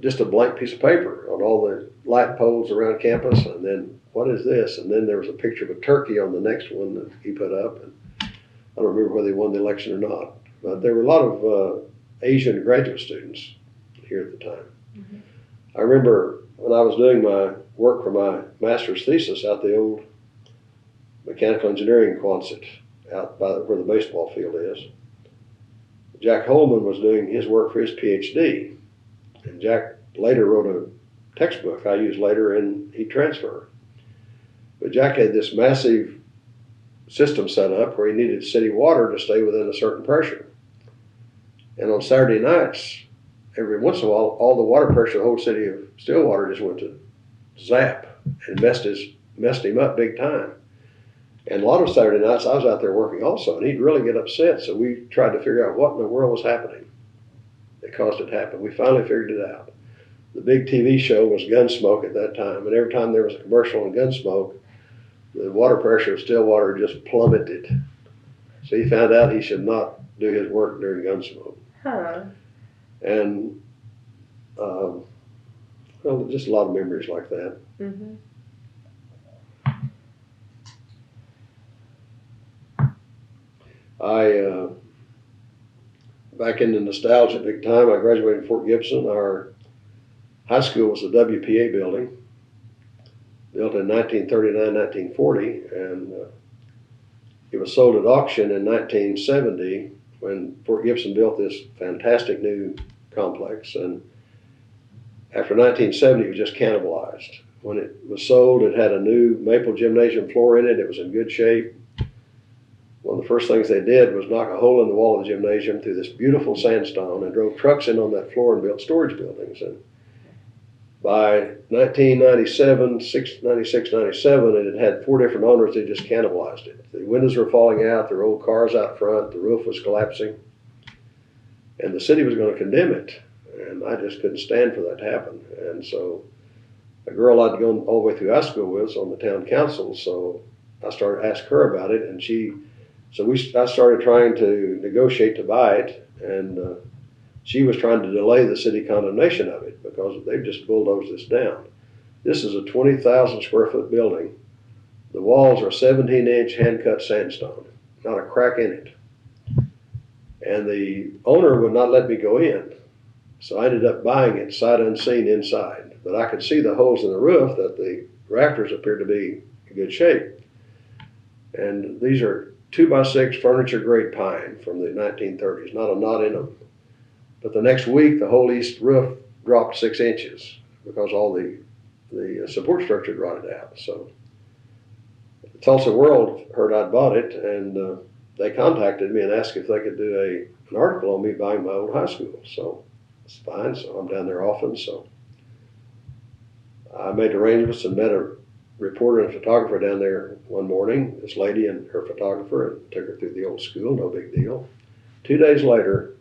just a blank piece of paper on all the light poles around campus, and then what is this? And then there was a picture of a turkey on the next one that he put up, and I don't remember whether he won the election or not, but there were a lot of Asian graduate students here at the time. Mm-hmm. I remember when I was doing my work for my master's thesis out the old mechanical engineering Quonset out by where the baseball field is, Jack Holman was doing his work for his PhD, and Jack later wrote a textbook I used later in heat transfer. But Jack had this massive system set up where he needed city water to stay within a certain pressure. And on Saturday nights, every once in a while, all the water pressure of the whole city of Stillwater just went to zap and messed him up big time. And a lot of Saturday nights I was out there working also, and he'd really get upset. So we tried to figure out what in the world was happening that caused it to happen. We finally figured it out. The big TV show was Gunsmoke at that time, and every time there was a commercial on Gunsmoke, the water pressure of Stillwater just plummeted. So he found out he should not do his work during Gunsmoke. Huh. And, just a lot of memories like that. Mm-hmm. Back in the nostalgia big time, I graduated in Fort Gibson. Our high school was the WPA building, built in 1939, 1940, and it was sold at auction in 1970 when Fort Gibson built this fantastic new complex. And after 1970, it was just cannibalized. When it was sold, it had a new maple gymnasium floor in it. It was in good shape. One of the first things they did was knock a hole in the wall of the gymnasium through this beautiful sandstone and drove trucks in on that floor and built storage buildings. And by 1997, 96, 97, it had 4 different owners. They just cannibalized it. The windows were falling out. There were old cars out front. The roof was collapsing. And the city was going to condemn it. And I just couldn't stand for that to happen. And so a girl I'd gone all the way through high school with was on the town council. So I started to ask her about it. And I started trying to negotiate to buy it. And she was trying to delay the city condemnation of it because they've just bulldozed this down. This is a 20,000 square foot building. The walls are 17-inch hand-cut sandstone, not a crack in it. And the owner would not let me go in. So I ended up buying it sight unseen inside. But I could see the holes in the roof that the rafters appeared to be in good shape. And these are 2x6 furniture grade pine from the 1930s, not a knot in them. But the next week, the whole east roof dropped 6 inches because all the support structure had rotted out. So the Tulsa World heard I'd bought it, and they contacted me and asked if they could do an article on me buying my old high school. So it's fine. So I'm down there often. So I made arrangements and met a reporter and photographer down there one morning, this lady and her photographer, and took her through the old school, no big deal. 2 days later,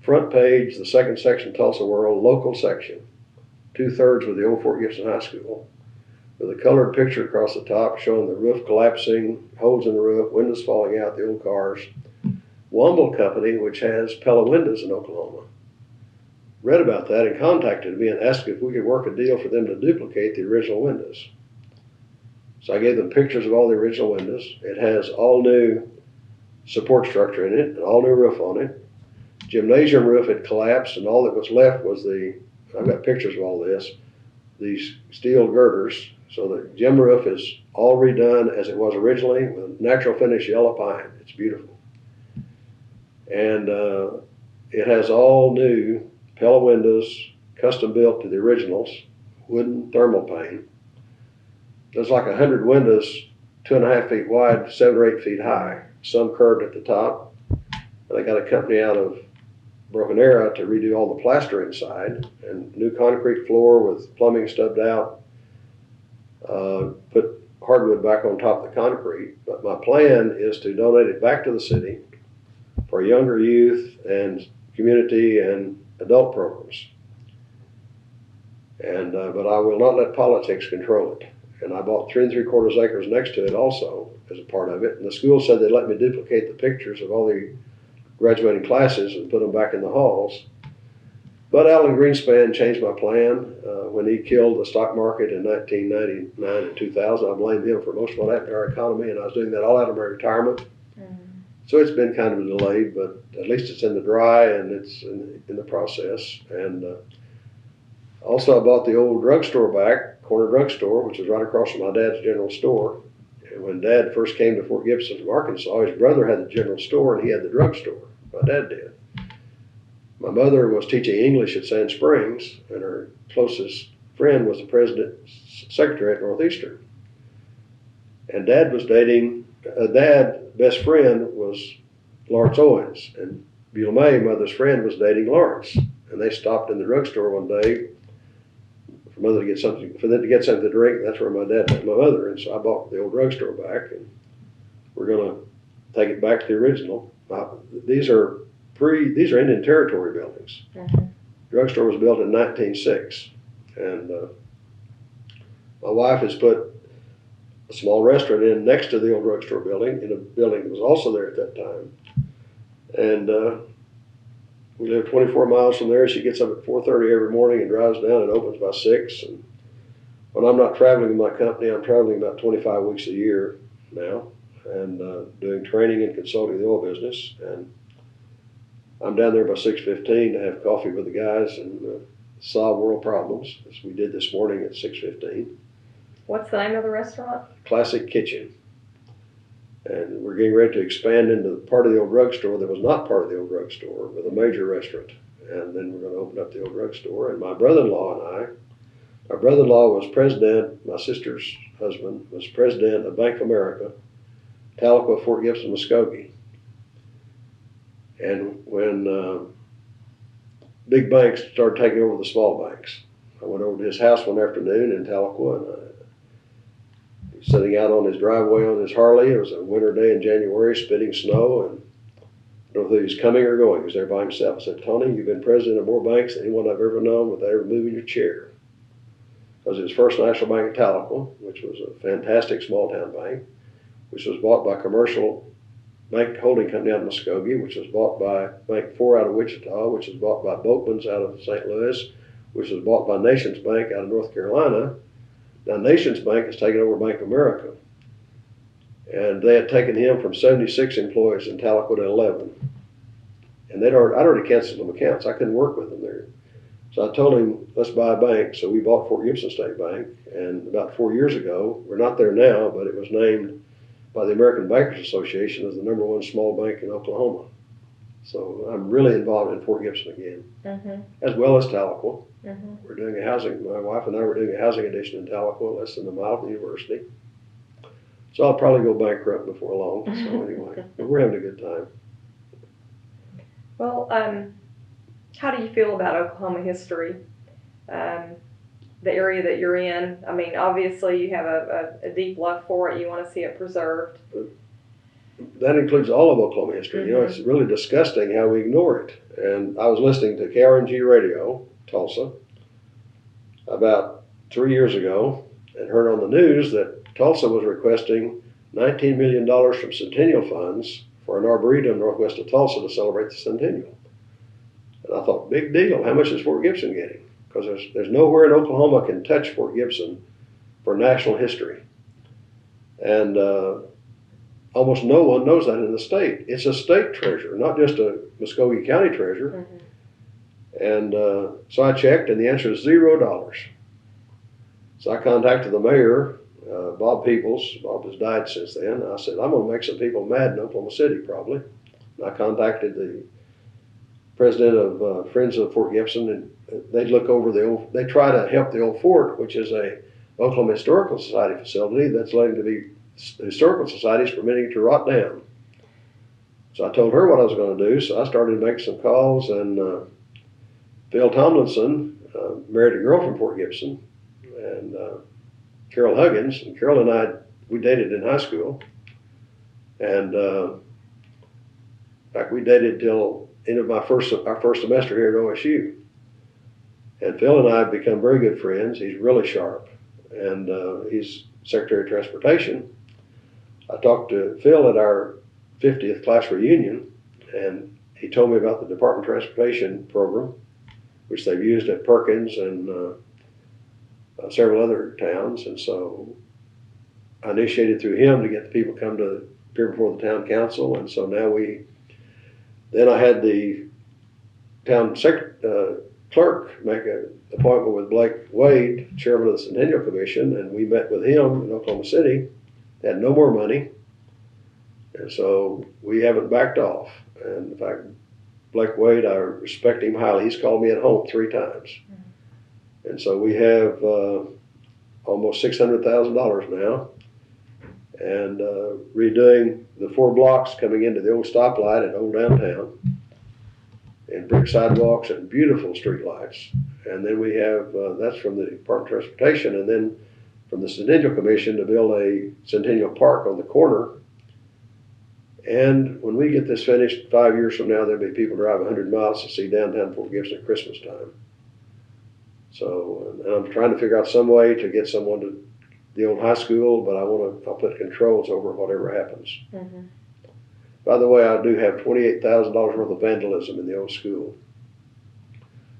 front page, the second section, Tulsa World, local section, 2/3 with the old Fort Gibson High School, with a colored picture across the top showing the roof collapsing, holes in the roof, windows falling out, the old cars. Womble Company, which has Pella windows in Oklahoma, read about that and contacted me and asked if we could work a deal for them to duplicate the original windows. So I gave them pictures of all the original windows. It has all new support structure in it, an all new roof on it. Gymnasium roof had collapsed, and all that was left was I've got pictures of all this, these steel girders. So the gym roof is all redone as it was originally with natural finish yellow pine. It's beautiful. And it has all new Pella windows, custom built to the originals, wooden thermal pane. There's like 100 windows, 2.5 feet wide, 7 or 8 feet high, some curved at the top. And I got a company out of Broken Arrow to redo all the plaster inside, and new concrete floor with plumbing stubbed out, put hardwood back on top of the concrete. But my plan is to donate it back to the city for younger youth and community and adult programs. And but I will not let politics control it. And I bought 3 3/4 acres next to it also as a part of it. And the school said they'd let me duplicate the pictures of all the graduating classes and put them back in the halls. But Alan Greenspan changed my plan when he killed the stock market in 1999 and 2000. I blame him for most of what happened to our economy, and I was doing that all out of my retirement. So it's been kind of delayed, but at least it's in the dry and it's in the process. And also I bought the old drugstore back, corner drugstore, which was right across from my dad's general store. And when Dad first came to Fort Gibson from Arkansas, his brother had the general store and he had the drugstore. My dad did. My mother was teaching English at Sand Springs, and her closest friend was the president's secretary at Northeastern. And Dad was dating, Dad's best friend was Lawrence Owens, and Beulah May, mother's friend, was dating Lawrence. And they stopped in the drugstore one day for them to get something to drink. That's where my dad met my mother, and so I bought the old drugstore back, and we're going to take it back to the original. These are Indian Territory buildings. Mm-hmm. Drugstore was built in 1906, and my wife has put a small restaurant in next to the old drugstore building, in a building that was also there at that time. And we live 24 miles from there. She gets up at 4:30 every morning and drives down and opens by 6. And when I'm not traveling with my company, I'm traveling about 25 weeks a year now, and doing training and consulting in the oil business. And I'm down there by 6:15 to have coffee with the guys and solve world problems, as we did this morning at 6:15. What's the name of the restaurant? Classic Kitchen. And we're getting ready to expand into part of the old drugstore that was not part of the old drugstore with a major restaurant. And then we're going to open up the old drugstore. And my brother-in-law and I, our brother-in-law was president, my sister's husband was president of Bank of America, Tahlequah, Fort Gibson, Muskogee. And when big banks started taking over the small banks, I went over to his house one afternoon in Tahlequah, and he was sitting out on his driveway on his Harley. It was a winter day in January, spitting snow, and I don't know if he was coming or going. He was there by himself. I said, "Tony, you've been president of more banks than anyone I've ever known without ever moving your chair." Because it was First National Bank of Tahlequah, which was a fantastic small town bank, which was bought by Commercial Bank Holding Company out of Muskogee, which was bought by Bank 4 out of Wichita, which was bought by Boatman's out of St. Louis, which was bought by Nations Bank out of North Carolina. Now Nations Bank has taken over Bank of America. And they had taken him from 76 employees in Tahlequah to 11. And I'd already canceled some accounts. I couldn't work with them there. So I told him, let's buy a bank. So we bought Fort Gibson State Bank. And about 4 years ago, we're not there now, but it was named by the American Bankers Association as the #1 small bank in Oklahoma. So I'm really involved in Fort Gibson again, Mm-hmm. as well as Tahlequah. Mm-hmm. We're doing my wife and I were doing a housing addition in Tahlequah, less than a mile from the university. So I'll probably go bankrupt before long. So anyway, but we're having a good time. Well, how do you feel about Oklahoma history? The area that you're in. I mean, obviously you have a deep love for it. You want to see it preserved. that includes all of Oklahoma history. You know, it's really disgusting how we ignore it. And I was listening to KRNG radio, Tulsa, about 3 years ago, and heard on the news that Tulsa was requesting $19 million from Centennial funds for an arboretum northwest of Tulsa to celebrate the centennial. And I thought, big deal. How much is Fort Gibson getting? Because there's nowhere in Oklahoma can touch Fort Gibson for national history. And almost no one knows that in the state. It's a state treasure, not just a Muskogee County treasure. And so I checked, and the answer is $0. So I contacted the mayor, Bob Peoples. Bob has died since then. I said, I'm going to make some people mad in Oklahoma City, probably. And I contacted the president of Friends of Fort Gibson, and they'd look over they try to help the old fort, which is a Oklahoma Historical Society facility that's letting the historical societies permitting it to rot down. So I told her what I was going to do, so I started to make some calls, and Phil Tomlinson married a girl from Fort Gibson, and Carol Huggins, and Carol and I, we dated in high school, and in fact we dated till end of our first semester here at OSU. And Phil and I have become very good friends. He's really sharp, and he's Secretary of Transportation. I talked to Phil at our 50th class reunion, and he told me about the Department of Transportation program, which they've used at Perkins and several other towns. And so I initiated through him to get the people to come to appear before the town council. And so now then I had the town clerk make an appointment with Blake Wade, chairman of the Centennial Commission, and we met with him in Oklahoma City. They had no more money, and so we haven't backed off. And in fact, Blake Wade, I respect him highly. He's called me at home 3 times. And so we have almost $600,000 now, and redoing the 4 blocks coming into the old stoplight at Old Downtown, and brick sidewalks and beautiful street lights. And then we have, that's from the Department of Transportation, and then from the Centennial Commission to build a Centennial Park on the corner. And when we get this finished 5 years from now, there'll be people drive 100 miles to see downtown Fort Gibson at Christmas time. So, and I'm trying to figure out some way to get someone to the old high school, but I'll put controls over whatever happens. By the way, I do have $28,000 worth of vandalism in the old school,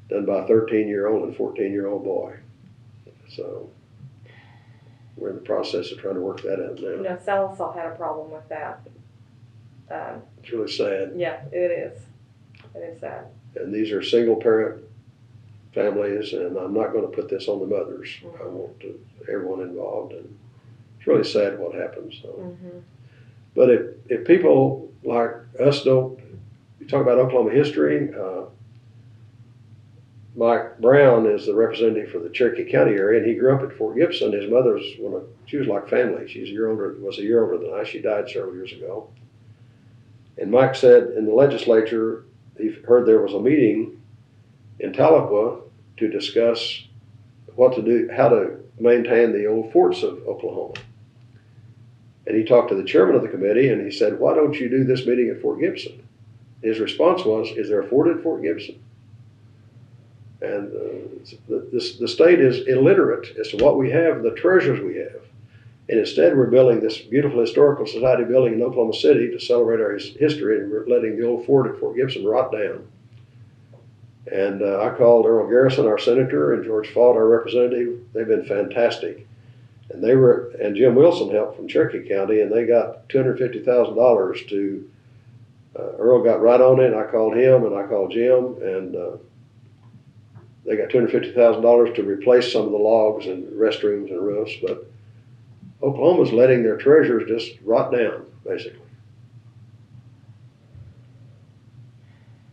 done by a 13-year-old and 14-year-old boy. So we're in the process of trying to work that out now. You know, Salisal had a problem with that. It's really sad. Yeah, it is. It is sad. And these are single-parent families, and I'm not going to put this on the mothers. I want everyone involved, and it's really sad what happens. So. But if people like us don't, you talk about Oklahoma history, Mike Brown is the representative for the Cherokee County area, and he grew up at Fort Gibson. His mother she was like family. Was a year older than I. She died several years ago. And Mike said in the legislature, he heard there was a meeting in Tahlequah to discuss what to do, how to maintain the old forts of Oklahoma. And he talked to the chairman of the committee, and he said, why don't you do this meeting at Fort Gibson? His response was, is there a fort at Fort Gibson? And the state is illiterate as to what we have, the treasures we have. And instead, we're building this beautiful historical society building in Oklahoma City to celebrate our history, and we're letting the old fort at Fort Gibson rot down. And I called Earl Garrison, our senator, and George Faught, our representative. They've been fantastic. And Jim Wilson helped from Cherokee County, and they got $250,000 to, Earl got right on it, and I called him, and I called Jim, and they got $250,000 to replace some of the logs and restrooms and roofs, but Oklahoma's letting their treasures just rot down, basically.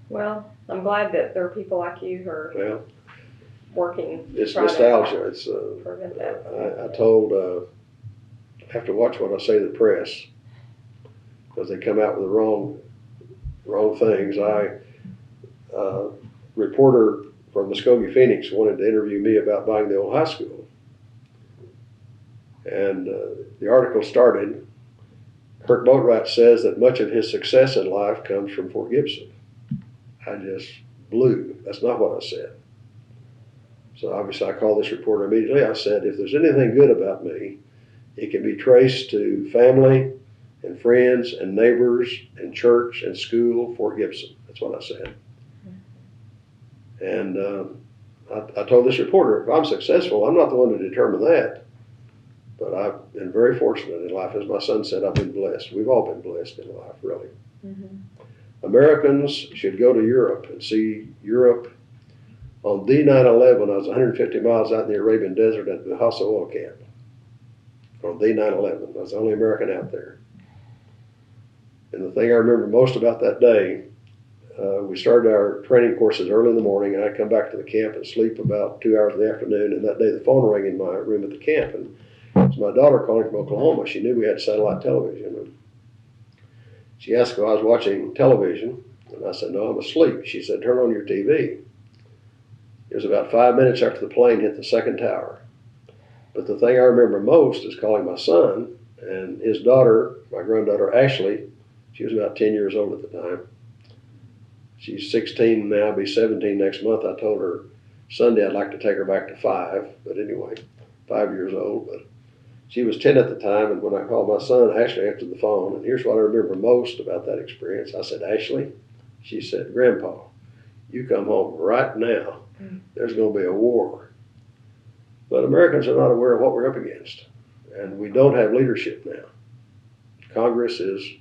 Well, I'm glad that there are people like you who are working. It's nostalgia. It's prevent that. I told I have to watch what I say to the press because they come out with the wrong things. Reporter from Muskogee Phoenix wanted to interview me about buying the old high school, and the article started, Kirk Boatright says that much of his success in life comes from Fort Gibson. I just blew. That's not what I said. So obviously I called this reporter immediately. I said, if there's anything good about me, it can be traced to family and friends and neighbors and church and school, Fort Gibson. That's what I said. And I told this reporter, if I'm successful, I'm not the one to determine that. But I've been very fortunate in life. As my son said, I've been blessed. We've all been blessed in life, really. Mm-hmm. Americans should go to Europe and see Europe. On D911, I was 150 miles out in the Arabian Desert at the Hassa oil camp. On D911, I was the only American out there. And the thing I remember most about that day, we started our training courses early in the morning, and I'd come back to the camp and sleep about 2 hours in the afternoon. And that day, the phone rang in my room at the camp, and it was my daughter calling from Oklahoma. She knew we had satellite television. And she asked if I was watching television, and I said, no, I'm asleep. She said, turn on your TV. It was about 5 minutes after the plane hit the second tower. But the thing I remember most is calling my son and his daughter, my granddaughter Ashley. She was about 10 years old at the time. She's 16 now, be 17 next month. I told her Sunday I'd like to take her back to 5, but anyway, 5 years old. But she was 10 at the time, and when I called my son, Ashley answered the phone, and here's what I remember most about that experience. I said, Ashley? She said, Grandpa, you come home right now. There's going to be a war. But Americans are not aware of what we're up against, and we don't have leadership now. Congress is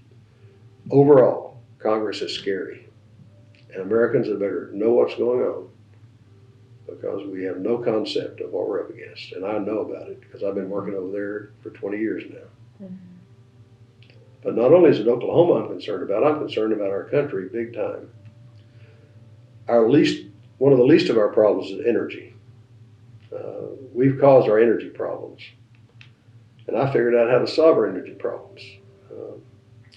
scary. And Americans had better know what's going on, because we have no concept of what we're up against. And I know about it because I've been working over there for 20 years now. Mm-hmm. But not only is it Oklahoma I'm concerned about our country big time. One of the least of our problems is energy. We've caused our energy problems. And I figured out how to solve our energy problems.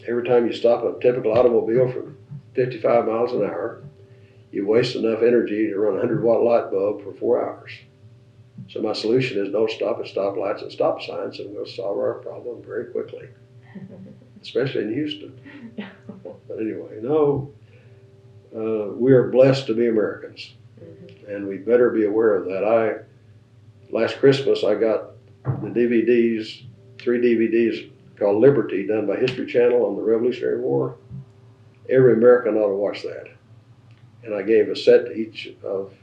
Every time you stop a typical automobile for 55 miles an hour, you waste enough energy to run a 100-watt light bulb for 4 hours. So my solution is don't stop at stoplights and stop signs, and we'll solve our problem very quickly, especially in Houston. But anyway, we are blessed to be Americans, and we better be aware of that. Last Christmas, I got the DVDs, 3 DVDs called Liberty, done by History Channel on the Revolutionary War. Every American ought to watch that. And I gave a set to each of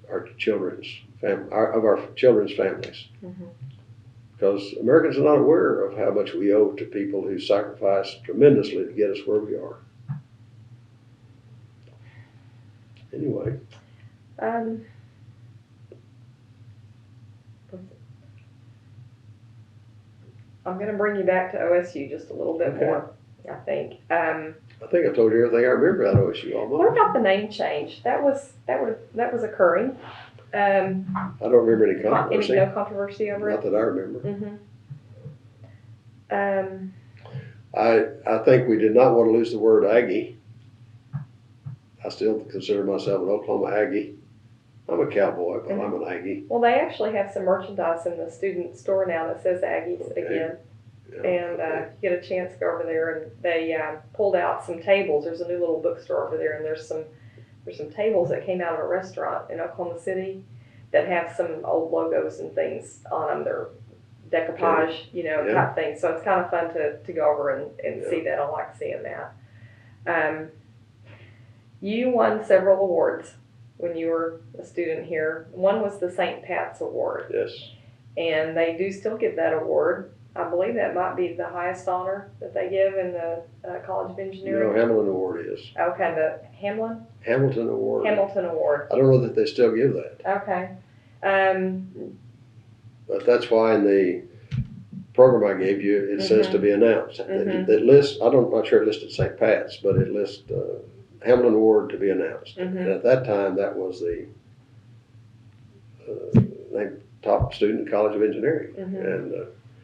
our children's families. Mm-hmm. Because Americans are not aware of how much we owe to people who sacrificed tremendously to get us where we are. Anyway. I'm going to bring you back to OSU just a little bit more, I think. I think I told you everything I remember about OSU almost. What about the name change? That was occurring. I don't remember any controversy. No controversy over it? Not that I remember. Mm-hmm. I think we did not want to lose the word Aggie. I still consider myself an Oklahoma Aggie. I'm a cowboy, but I'm an Aggie. Well, they actually have some merchandise in the student store now that says Aggies again. Yeah, and you get a chance to go over there, and they pulled out some tables. There's a new little bookstore over there, and there's some tables that came out of a restaurant in Oklahoma City that have some old logos and things on them. They're decoupage, type things. So it's kind of fun to go over and see that. I like seeing that. You won several awards when you were a student here. One was the St. Pat's Award. Yes. And they do still give that award. I believe that might be the highest honor that they give in the College of Engineering. No, Hamilton Award is. Okay, the Hamilton Award. Hamilton Award. I don't know that they still give that. Okay. But that's why in the program I gave you, it says to be announced. It lists, I'm not sure it listed St. Pat's, but it lists Hamilton Award to be announced. And at that time, that was the top student in College of Engineering. And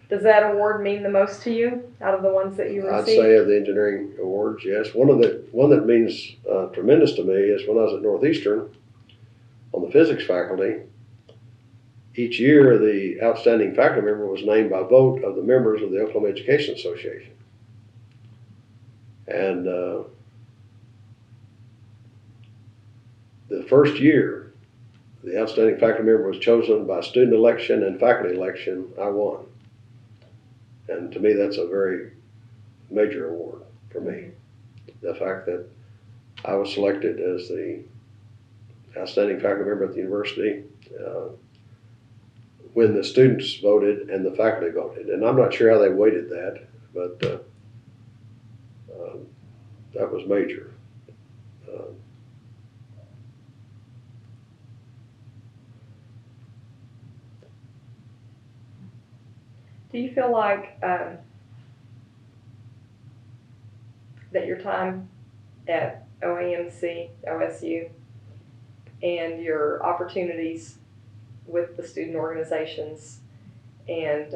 does that award mean the most to you out of the ones that you received? I'd say of the engineering awards, yes. One that means tremendous to me is when I was at Northeastern on the physics faculty. Each year, the outstanding faculty member was named by vote of the members of the Oklahoma Education Association. And the first year, the outstanding faculty member was chosen by student election and faculty election. I won. And to me, that's a very major award for me. The fact that I was selected as the outstanding faculty member at the university when the students voted and the faculty voted. And I'm not sure how they weighted that, but that was major. Do you feel like that your time at OAMC, OSU, and your opportunities with the student organizations and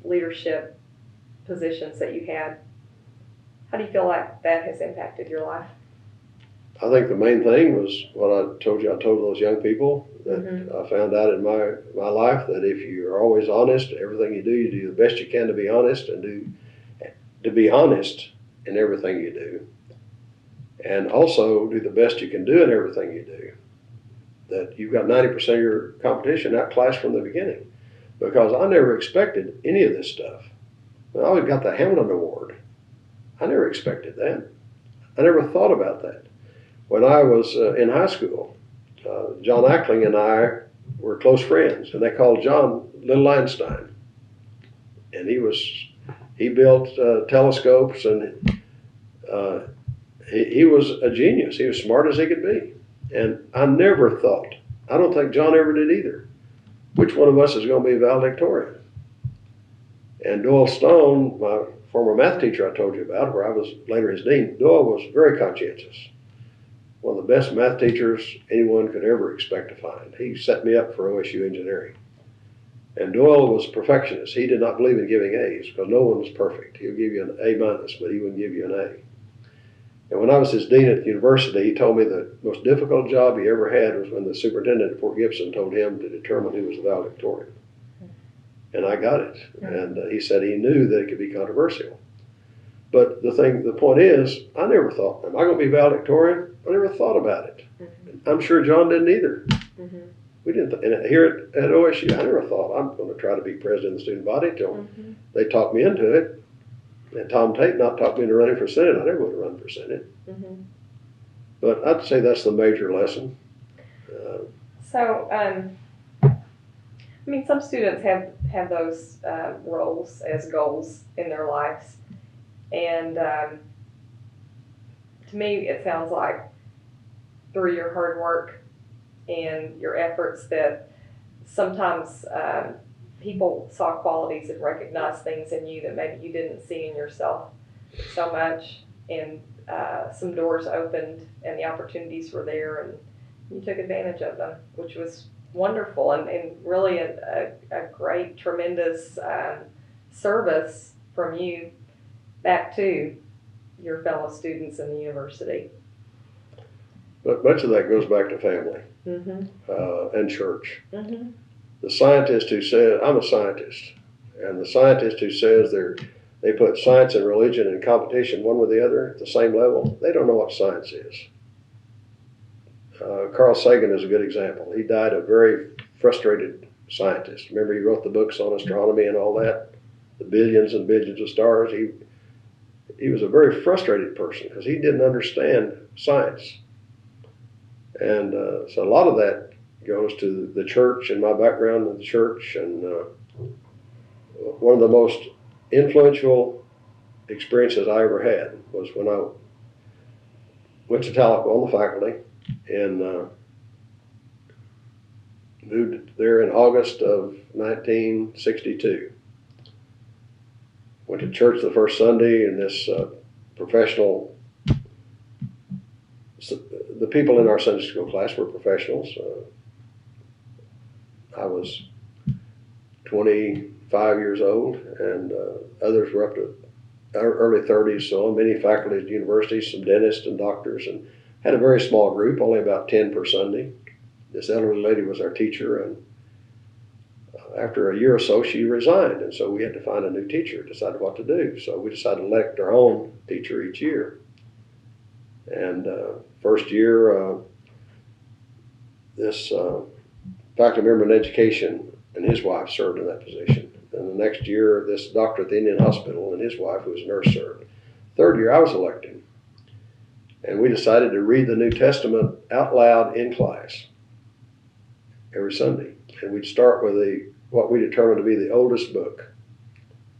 leadership positions that you had, how do you feel like that has impacted your life? I think the main thing was what I told you. I told those young people that I found out in my life that if you're always honest, everything you do the best you can to be honest, and to be honest in everything you do, and also do the best you can do in everything you do. That you've got 90% of your competition outclassed from the beginning, because I never expected any of this stuff. I always got the Hamilton Award. I never expected that. I never thought about that. When I was in high school, John Ackling and I were close friends, and they called John Little Einstein. And he built telescopes, and he was a genius. He was smart as he could be. And I never thought, I don't think John ever did either, which one of us is going to be a valedictorian. And Doyle Stone, my former math teacher I told you about, where I was later his dean, Doyle was very conscientious. One of the best math teachers anyone could ever expect to find. He set me up for OSU engineering. And Doyle was a perfectionist. He did not believe in giving A's because no one was perfect. He'll give you an A-, but he wouldn't give you an A. And when I was his dean at the university, he told me the most difficult job he ever had was when the superintendent at Fort Gibson told him to determine who was the valedictorian. And I got it. And he said he knew that it could be controversial. But the point is, I never thought, am I going to be valedictorian? I never thought about it. I'm sure John didn't either. We didn't. And here at OSU, I never thought I'm going to try to be president of the student body until they talked me into it. And Tom Tate not talked me into running for Senate. I never would have run for Senate. But I'd say that's the major lesson. Some students have those roles as goals in their lives. And to me, it sounds like through your hard work and your efforts that sometimes people saw qualities and recognized things in you that maybe you didn't see in yourself so much, and some doors opened and the opportunities were there and you took advantage of them, which was wonderful and really a great, tremendous service from you back to your fellow students in the university. But much of that goes back to family and church. The scientist who says, I'm a scientist, and the scientist who says they put science and religion in competition one with the other at the same level, they don't know what science is. Carl Sagan is a good example. He died a very frustrated scientist. Remember, he wrote the books on astronomy and all that, the billions and billions of stars. He was a very frustrated person because he didn't understand science. And so a lot of that goes to the church and my background in the church. And one of the most influential experiences I ever had was when I went to Tahlequah on the faculty and moved there in August of 1962. Went to church the first Sunday, and this professional, the people in our Sunday school class were professionals. I was 25 years old, and others were up to early 30s, so many faculty at the university, some dentists and doctors, and had a very small group, only about 10 per Sunday. This elderly lady was our teacher, and after a year or so, she resigned, and so we had to find a new teacher, decided what to do. So we decided to elect our own teacher each year. And first year, this faculty member in education and his wife served in that position. And the next year, this doctor at the Indian Hospital and his wife, who was a nurse, served. Third year, I was elected. And we decided to read the New Testament out loud in class every Sunday. And we'd start with what we determined to be the oldest book.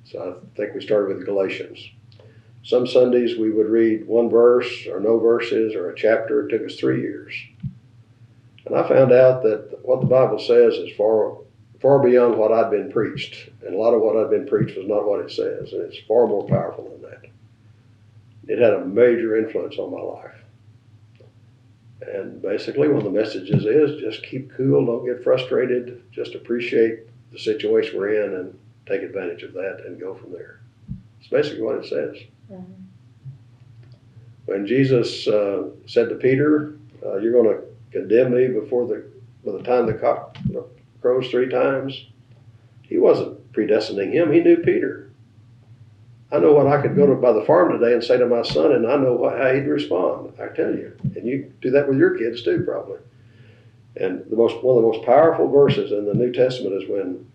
So I think we started with Galatians. Some Sundays we would read one verse or no verses or a chapter. It took us 3 years. And I found out that what the Bible says is far beyond what I'd been preached. And a lot of what I'd been preached was not what it says. And it's far more powerful than that. It had a major influence on my life. And basically one of the messages is just keep cool, don't get frustrated, just appreciate the situation we're in and take advantage of that and go from there. It's basically what it says. Mm-hmm. When Jesus said to Peter, you're going to condemn me by the time the cock crows 3 times, he wasn't predestining him, he knew Peter. I know what I could go to by the farm today and say to my son, and I know how he'd respond, I tell you. And you do that with your kids too, probably. And one of the most powerful verses in the New Testament is when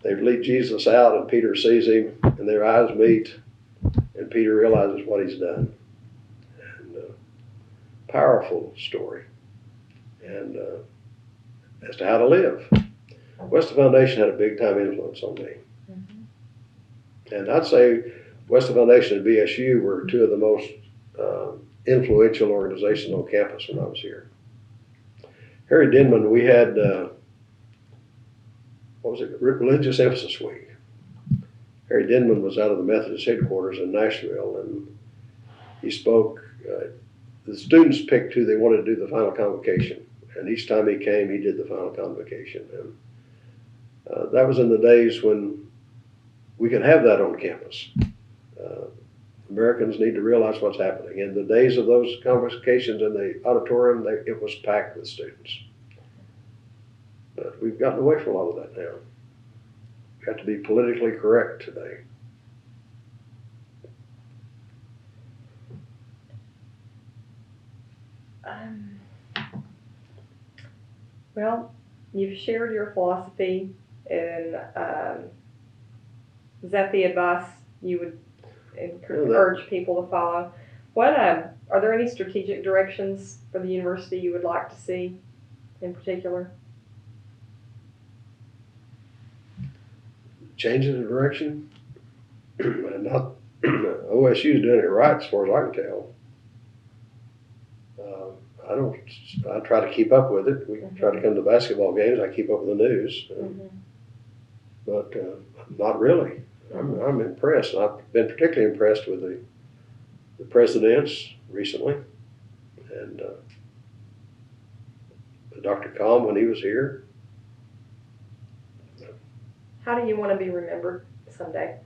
they lead Jesus out and Peter sees him and their eyes meet and Peter realizes what he's done. And powerful story. And as to how to live. Weston Foundation had a big time influence on me. Mm-hmm. And I'd say Weston Foundation and BSU were 2 of the most influential organizations on campus when I was here. Harry Denman, we had, Religious Emphasis Week. Harry Denman was out of the Methodist headquarters in Nashville, and he spoke. The students picked who they wanted to do the final convocation, and each time he came, he did the final convocation. And that was in the days when we could have that on campus. Americans need to realize what's happening. In the days of those convocations in the auditorium, it was packed with students. But we've gotten away from a lot of that now. We have to be politically correct today. Well, you've shared your philosophy, and is that the advice you would encourage people to follow? What are there any strategic directions for the university you would like to see in particular? Changing the direction? Not OSU's doing it right as far as I can tell. I try to keep up with it. We try to come to basketball games. I keep up with the news. But not really. I'm impressed. I've been particularly impressed with the presidents recently, and Dr. Calm when he was here. How do you want to be remembered someday?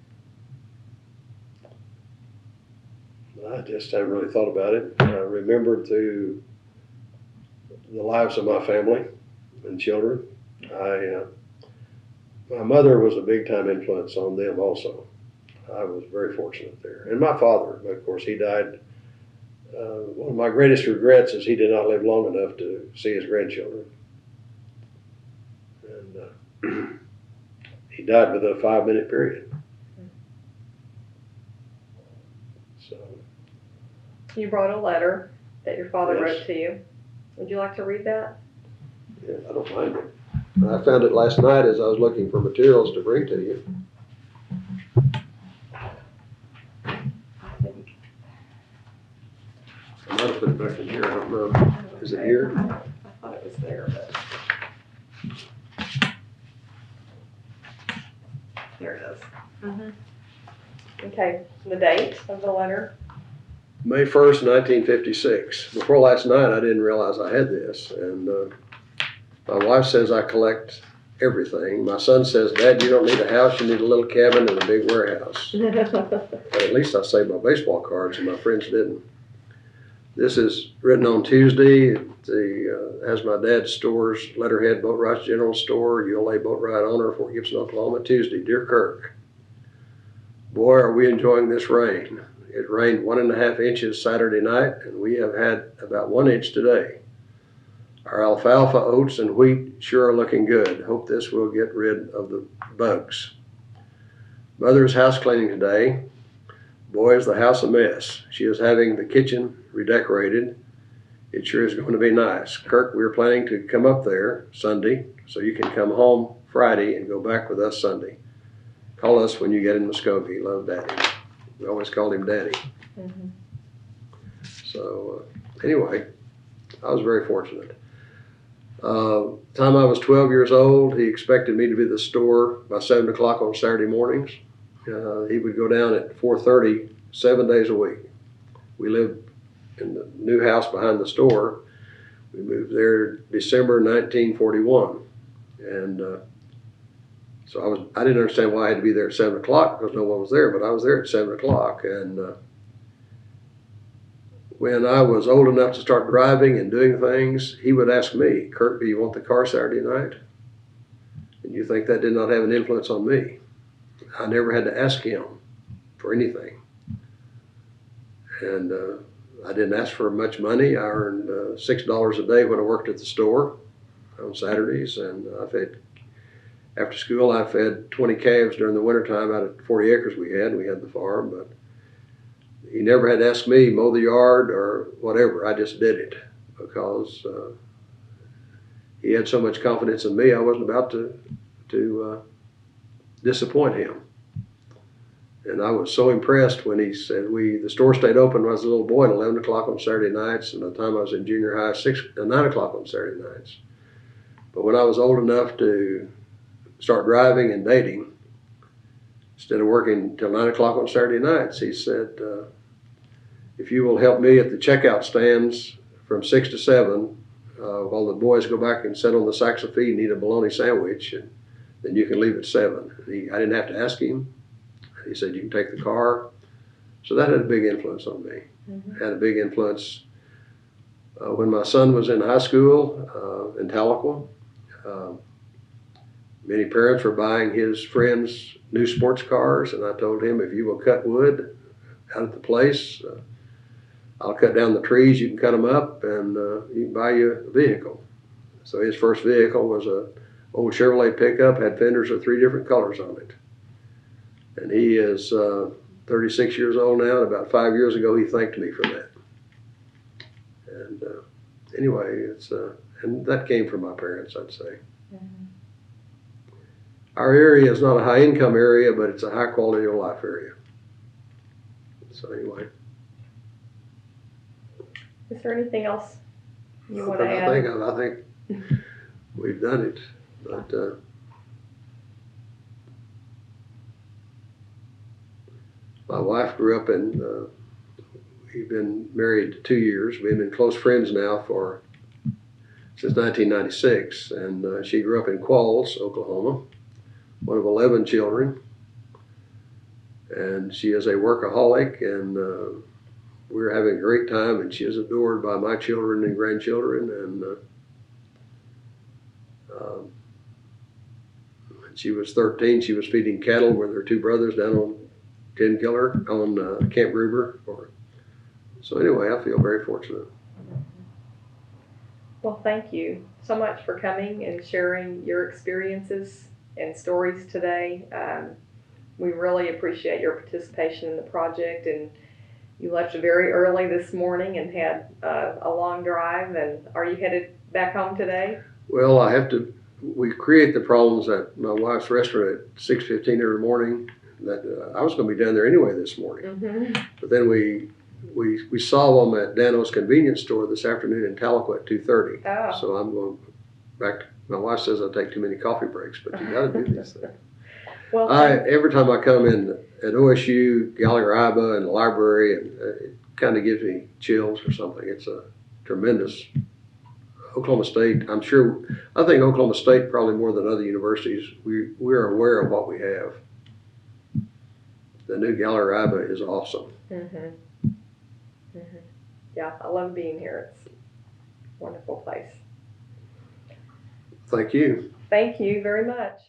I just haven't really thought about it. Remembered through the lives of my family and children. My mother was a big time influence on them also. I was very fortunate there. And my father, of course, he died. One of my greatest regrets is he did not live long enough to see his grandchildren. And he died within a 5-minute period. So. You brought a letter that your father Yes. wrote to you. Would you like to read that? Yeah, I don't mind it. I found it last night as I was looking for materials to bring to you. I might have put it back in here, I don't know. Is it here? I thought it was there, but. There it is. Mm-hmm. Okay, the date of the letter? May 1st, 1956. Before last night, I didn't realize I had this. And my wife says I collect everything. My son says, Dad, you don't need a house, you need a little cabin and a big warehouse. But at least I saved my baseball cards and my friends didn't. This is written on Tuesday. Has my dad's store's letterhead, Boatright's General Store, ULA Boatright owner, Fort Gibson, Oklahoma. Tuesday, dear Kirk, boy, are we enjoying this rain. It rained 1.5 inches Saturday night, and we have had about 1 inch today. Our alfalfa, oats, and wheat sure are looking good. Hope this will get rid of the bugs. Mother's house cleaning today. Boy, is the house a mess. She is having the kitchen redecorated. It sure is going to be nice. Kirk, we're planning to come up there Sunday, so you can come home Friday and go back with us Sunday. Call us when you get in Muskogee. Love, Daddy. We always called him Daddy. Mm-hmm. So anyway, I was very fortunate. Time I was 12 years old, he expected me to be at the store by 7 o'clock on Saturday mornings. He would go down at 4:30, 7 days a week. We lived in the new house behind the store. We moved there December 1941. And so I didn't understand why I had to be there at 7 o'clock because no one was there, but I was there at 7 o'clock. And when I was old enough to start driving and doing things, he would ask me, Kirk, do you want the car Saturday night? And you think that did not have an influence on me. I never had to ask him for anything. And I didn't ask for much money. I earned $6 a day when I worked at the store on Saturdays. And after school, I fed 20 calves during the wintertime out of 40 acres we had. We had the farm, but he never had to ask me mow the yard or whatever. I just did it because he had so much confidence in me. I wasn't about to disappoint him. And I was so impressed when he said the store stayed open when I was a little boy at 11 o'clock on Saturday nights, and by the time I was in junior high, 9 o'clock on Saturday nights. But when I was old enough to start driving and dating, instead of working till 9 o'clock on Saturday nights, he said, if you will help me at the checkout stands from 6 to 7, while the boys go back and sit on the sacks of feed and eat a bologna sandwich, and then you can leave at 7. I didn't have to ask him. He said, you can take the car. So that had a big influence on me. Mm-hmm. Had a big influence when my son was in high school in Tahlequah. Many parents were buying his friends new sports cars, and I told him, if you will cut wood out at the place, I'll cut down the trees, you can cut them up, and you can buy you a vehicle. So his first vehicle was a old Chevrolet pickup, had fenders of 3 different colors on it. And he is 36 years old now, and about 5 years ago he thanked me for that. And anyway, and that came from my parents, I'd say. Mm-hmm. Our area is not a high income area, but it's a high quality of life area. So anyway. Is there anything else you want to add? I think we've done it, but my wife grew up we've been married 2 years. We've been close friends now since 1996, and she grew up in Qualls, Oklahoma, one of 11 children, and she is a workaholic, and we're having a great time, and she is adored by my children and grandchildren, and when she was 13, she was feeding cattle with her 2 brothers down on Camp Gruber. So anyway, I feel very fortunate. Well, thank you so much for coming and sharing your experiences and stories today. We really appreciate your participation in the project, and you left very early this morning and had a long drive. And are you headed back home today? Well, we create the problems at my wife's restaurant at 6:15 every morning. That I was going to be down there anyway this morning. Mm-hmm. But then we saw them at Dano's convenience store this afternoon in Tahlequah at 2:30. Oh. So I'm going back. My wife says I take too many coffee breaks, but you got to do these things. Well, every time I come in at OSU, Gallagher-Iba, and the library, and it kind of gives me chills or something. It's a tremendous. Oklahoma State, I think Oklahoma State probably more than other universities, we're aware of what we have. The new Gallagher-Iba is awesome. Mm-hmm. Mm-hmm. yeah, I love being here. It's a wonderful place. Thank you. Thank you very much.